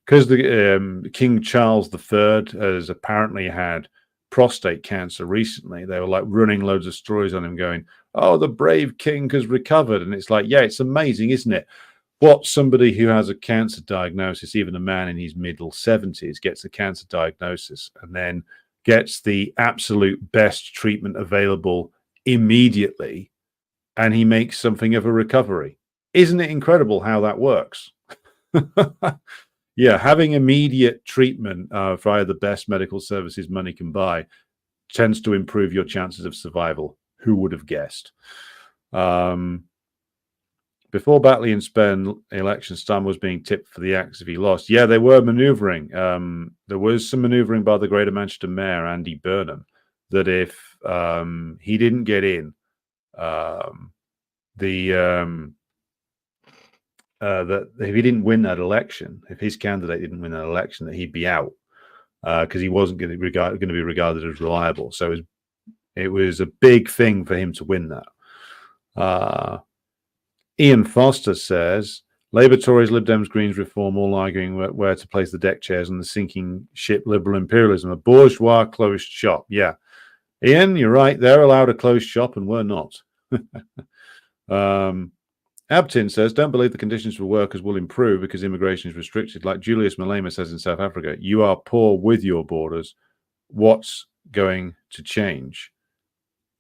Speaker 1: because the King Charles III has apparently had prostate cancer recently. They were like running loads of stories on him going, oh, the brave king has recovered. And it's like, yeah, it's amazing, isn't it? What somebody who has a cancer diagnosis, even a man in his middle 70s, gets a cancer diagnosis and then gets the absolute best treatment available immediately, and he makes something of a recovery. Isn't it incredible how that works? Yeah, having immediate treatment via the best medical services money can buy tends to improve your chances of survival. Who would have guessed? Before Batley and Spen election, Stan was being tipped for the axe if he lost. Yeah, they were manoeuvring. There was some manoeuvring by the Greater Manchester Mayor, Andy Burnham, that if he didn't get in, that if he didn't win that election, if his candidate didn't win that election, that he'd be out because he wasn't going to be regarded as reliable. So it was a big thing for him to win that. Ian Foster says, Labour, Tories, Lib Dems, Greens, Reform, all arguing where to place the deck chairs on the sinking ship liberal imperialism. A bourgeois closed shop. Yeah. Ian, you're right. They're allowed a closed shop and we're not. Abtin says, don't believe the conditions for workers will improve because immigration is restricted. Like Julius Malema says in South Africa, you are poor with your borders. What's going to change?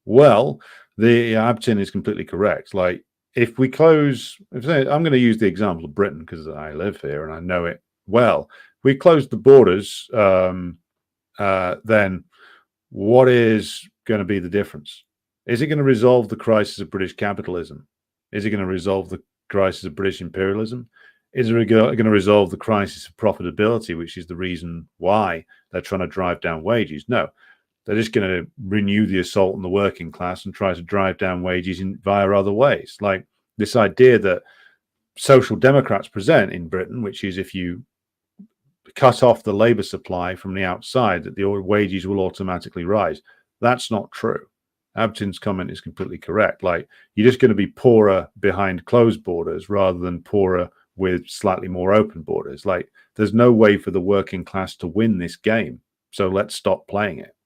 Speaker 1: Well, the Abtin is completely correct. Like, if we close, I'm going to use the example of Britain because I live here and I know it well. If we close the borders, then what is going to be the difference? Is it going to resolve the crisis of British capitalism? Is it going to resolve the crisis of British imperialism? Is it going to resolve the crisis of profitability, which is the reason why they're trying to drive down wages? No, they're just going to renew the assault on the working class and try to drive down wages via other ways. Like this idea that social democrats present in Britain, which is if you cut off the labor supply from the outside, that the wages will automatically rise. That's not true. Abtin's comment is completely correct. Like, you're just going to be poorer behind closed borders rather than poorer with slightly more open borders. Like, there's no way for the working class to win this game. So let's stop playing it.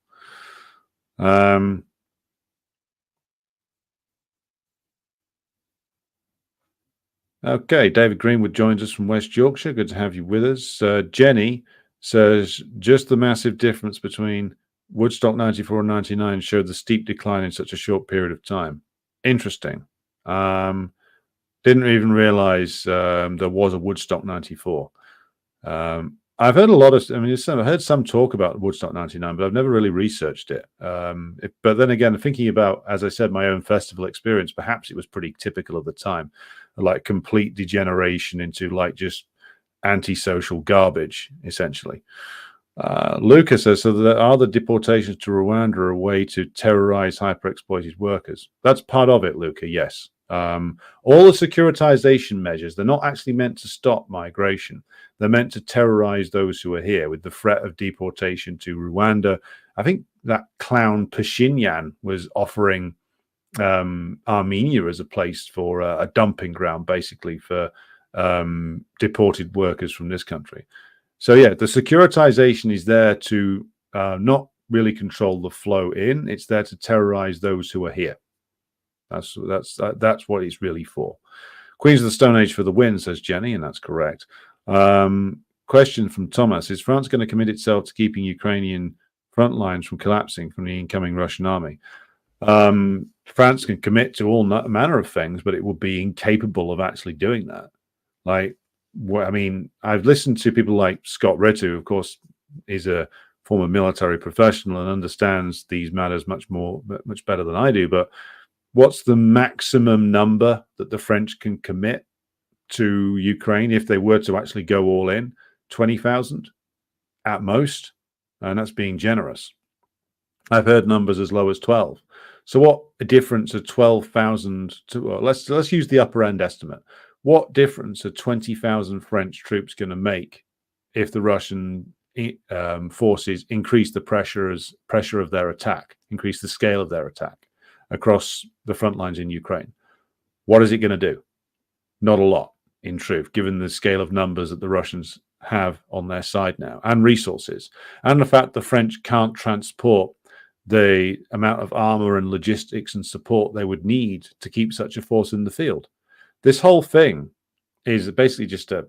Speaker 1: Okay, David Greenwood joins us from West Yorkshire. Good to have you with us. Jenny says, just the massive difference between Woodstock 94 and 99 showed the steep decline in such a short period of time. Interesting. Didn't even realize there was a Woodstock 94. I've heard a lot of, I've heard some talk about Woodstock 99, but I've never really researched it. But then again, thinking about, as I said, my own festival experience, perhaps it was pretty typical of the time, like complete degeneration into like just antisocial garbage, essentially. Lucas says, so are the deportations to Rwanda a way to terrorize hyper-exploited workers? That's part of it, Luca, yes. All the securitization measures, they're not actually meant to stop migration. They're meant to terrorize those who are here with the threat of deportation to Rwanda. I think that clown Pashinyan was offering Armenia as a place for a dumping ground, basically, for deported workers from this country. So yeah, the securitization is there to not really control the flow in. It's there to terrorize those who are here. That's what it's really for. Queens of the Stone Age for the win, says Jenny, and that's correct. Question from Thomas: is France going to commit itself to keeping Ukrainian front lines from collapsing from the incoming Russian army? France can commit to all manner of things, but it will be incapable of actually doing that. Like, I've listened to people like Scott Ritter, who, of course, is a former military professional and understands these matters much better than I do. But what's the maximum number that the French can commit to Ukraine if they were to actually go all in? 20,000 at most, and that's being generous. I've heard numbers as low as 12. So what a difference of 12,000 to, well, let's use the upper end estimate. What difference are 20,000 French troops going to make if the Russian forces increase the pressure of their attack, increase the scale of their attack across the front lines in Ukraine? What is it going to do? Not a lot, in truth, given the scale of numbers that the Russians have on their side now, and resources, and the fact the French can't transport the amount of armor and logistics and support they would need to keep such a force in the field. This whole thing is basically just a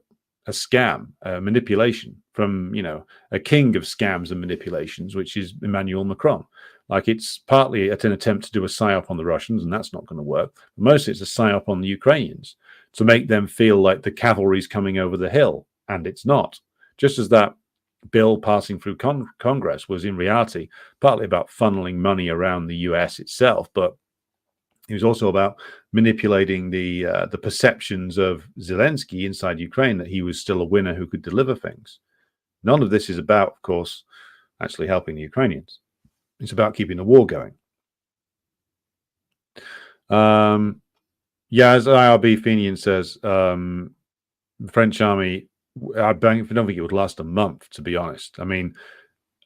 Speaker 1: scam, a manipulation from, a king of scams and manipulations, which is Emmanuel Macron. Like, it's partly an attempt to do a psyop on the Russians, and that's not going to work. But mostly it's a psyop on the Ukrainians to make them feel like the cavalry's coming over the hill, and it's not. Just as that bill passing through Congress was in reality partly about funneling money around the US itself, but it was also about manipulating the perceptions of Zelensky inside Ukraine that he was still a winner who could deliver things. None of this is about, of course, actually helping the Ukrainians. It's about keeping the war going. As IRB Fenian says, the French army, I don't think it would last a month, to be honest.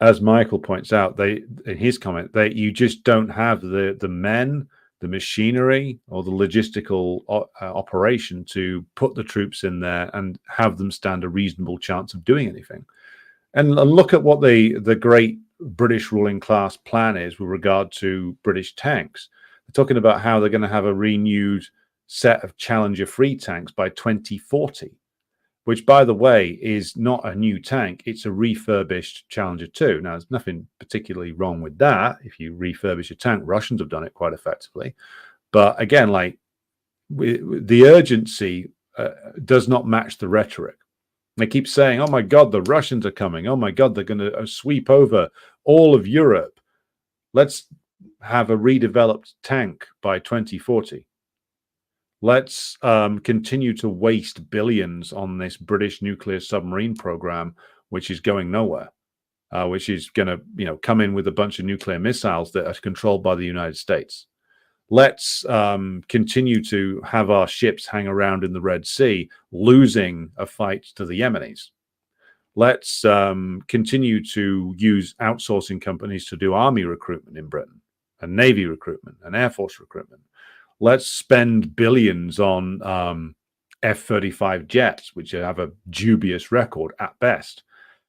Speaker 1: As Michael points out, in his comment, you just don't have the men, the machinery, or the logistical operation to put the troops in there and have them stand a reasonable chance of doing anything. And look at what the great British ruling class plan is with regard to British tanks. They're talking about how they're going to have a renewed set of Challenger free tanks by 2040, which, by the way, is not a new tank. It's a refurbished Challenger 2. Now, there's nothing particularly wrong with that. If you refurbish a tank, Russians have done it quite effectively. But again, like the urgency does not match the rhetoric. They keep saying, oh my God, the Russians are coming. Oh my God, they're going to sweep over all of Europe. Let's have a redeveloped tank by 2040. Let's continue to waste billions on this British nuclear submarine program, which is going nowhere, which is going to, come in with a bunch of nuclear missiles that are controlled by the United States. Let's continue to have our ships hang around in the Red Sea, losing a fight to the Yemenis. Let's continue to use outsourcing companies to do army recruitment in Britain, and Navy recruitment, and Air Force recruitment. Let's spend billions on F-35 jets, which have a dubious record at best.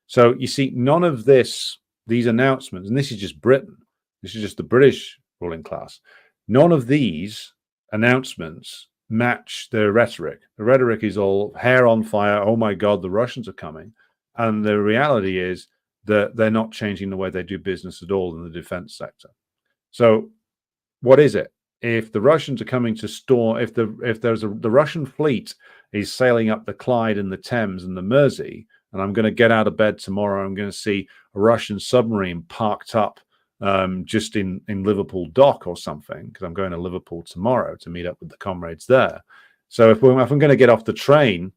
Speaker 1: So you see, none of these announcements, and this is just Britain, this is just the British ruling class, none of these announcements match their rhetoric. The rhetoric is all hair on fire. Oh my God, the Russians are coming. And the reality is that they're not changing the way they do business at all in the defense sector. So what is it? If the Russians are coming to storm, if the Russian fleet is sailing up the Clyde and the Thames and the Mersey, and I'm going to get out of bed tomorrow, I'm going to see a Russian submarine parked up just in Liverpool dock or something, because I'm going to Liverpool tomorrow to meet up with the comrades there. So if I'm going to get off the train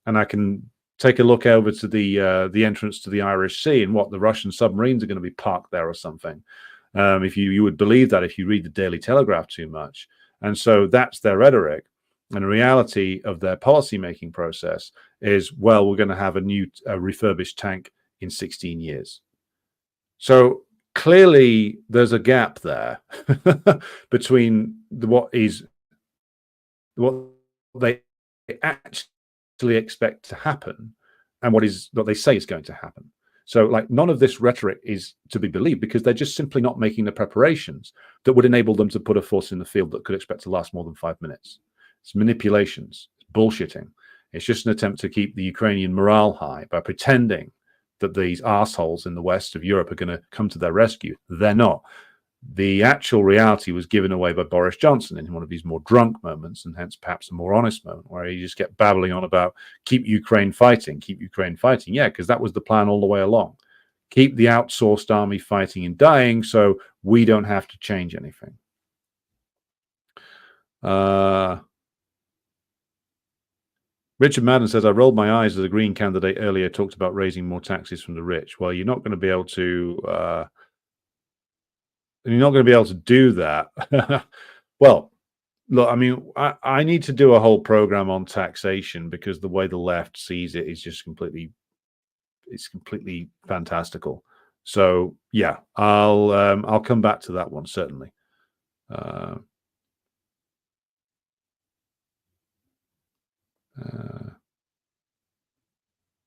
Speaker 1: and I can take a look over to the entrance to the Irish Sea, and what the Russian submarines are going to be parked there or something. If you would believe that if you read the Daily Telegraph too much. And so that's their rhetoric. And the reality of their policy-making process is, well, we're going to have a refurbished tank in 16 years. So clearly there's a gap there between what they actually expect to happen and what they say is going to happen. So like none of this rhetoric is to be believed, because they're just simply not making the preparations that would enable them to put a force in the field that could expect to last more than 5 minutes. It's manipulations, it's bullshitting. It's just an attempt to keep the Ukrainian morale high by pretending that these assholes in the west of Europe are going to come to their rescue. They're not. The actual reality was given away by Boris Johnson in one of his more drunk moments, and hence perhaps a more honest moment, where he just kept babbling on about keep Ukraine fighting, keep Ukraine fighting. Yeah, because that was the plan all the way along. Keep the outsourced army fighting and dying so we don't have to change anything. Richard Madden says, I rolled my eyes as a Green candidate earlier talked about raising more taxes from the rich. Well, you're not going to be able to... you're not going to be able to do that. Well, look, I mean, I need to do a whole program on taxation, because the way the left sees it is just completely fantastical. So yeah, I'll come back to that one, certainly.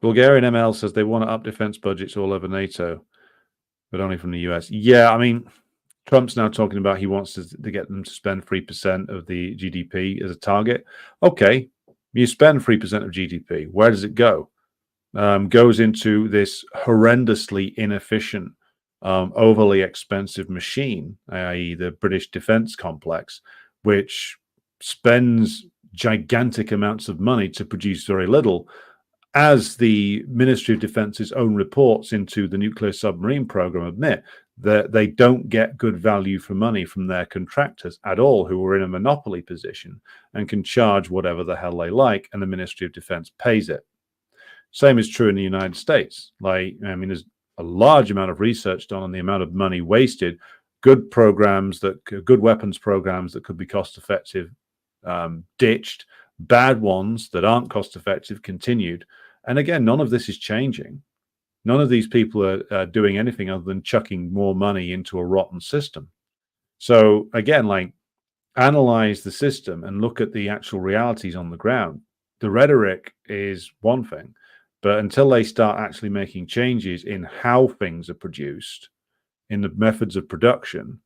Speaker 1: Bulgarian ML says they want to up defense budgets all over NATO, but only from the US. Yeah, I mean, Trump's now talking about he wants to get them to spend 3% of the GDP as a target. Okay, you spend 3% of GDP. Where does it go? Goes into this horrendously inefficient, overly expensive machine, i.e. the British defense complex, which spends gigantic amounts of money to produce very little. As the Ministry of Defence's own reports into the nuclear submarine program admit, that they don't get good value for money from their contractors at all, who are in a monopoly position and can charge whatever the hell they like, and the Ministry of Defense pays it. Same is true in the United States. Like, I mean, there's a large amount of research done on the amount of money wasted. Good weapons programs that could be cost effective, ditched. Bad ones that aren't cost effective continued. And again, none of this is changing. None of these people are doing anything other than chucking more money into a rotten system. So again, like, analyze the system and look at the actual realities on the ground. The rhetoric is one thing, but until they start actually making changes in how things are produced, in the methods of production,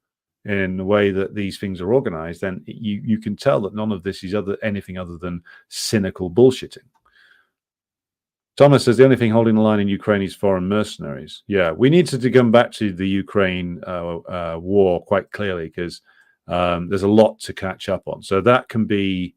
Speaker 1: in the way that these things are organized, then you can tell that none of this is anything other than cynical bullshitting. Thomas says the only thing holding the line in Ukraine is foreign mercenaries. Yeah, we need to come back to the Ukraine war quite clearly, because there's a lot to catch up on. So that can be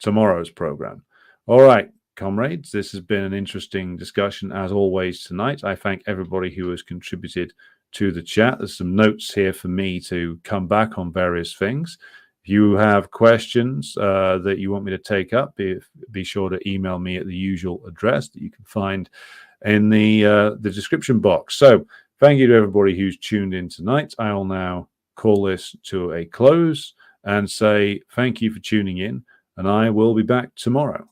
Speaker 1: tomorrow's program. All right, comrades, this has been an interesting discussion as always tonight. I thank everybody who has contributed to the chat. There's some notes here for me to come back on various things. If you have questions that you want me to take up, be sure to email me at the usual address that you can find in the description box. So thank you to everybody who's tuned in tonight. I will now call this to a close and say thank you for tuning in, and I will be back tomorrow.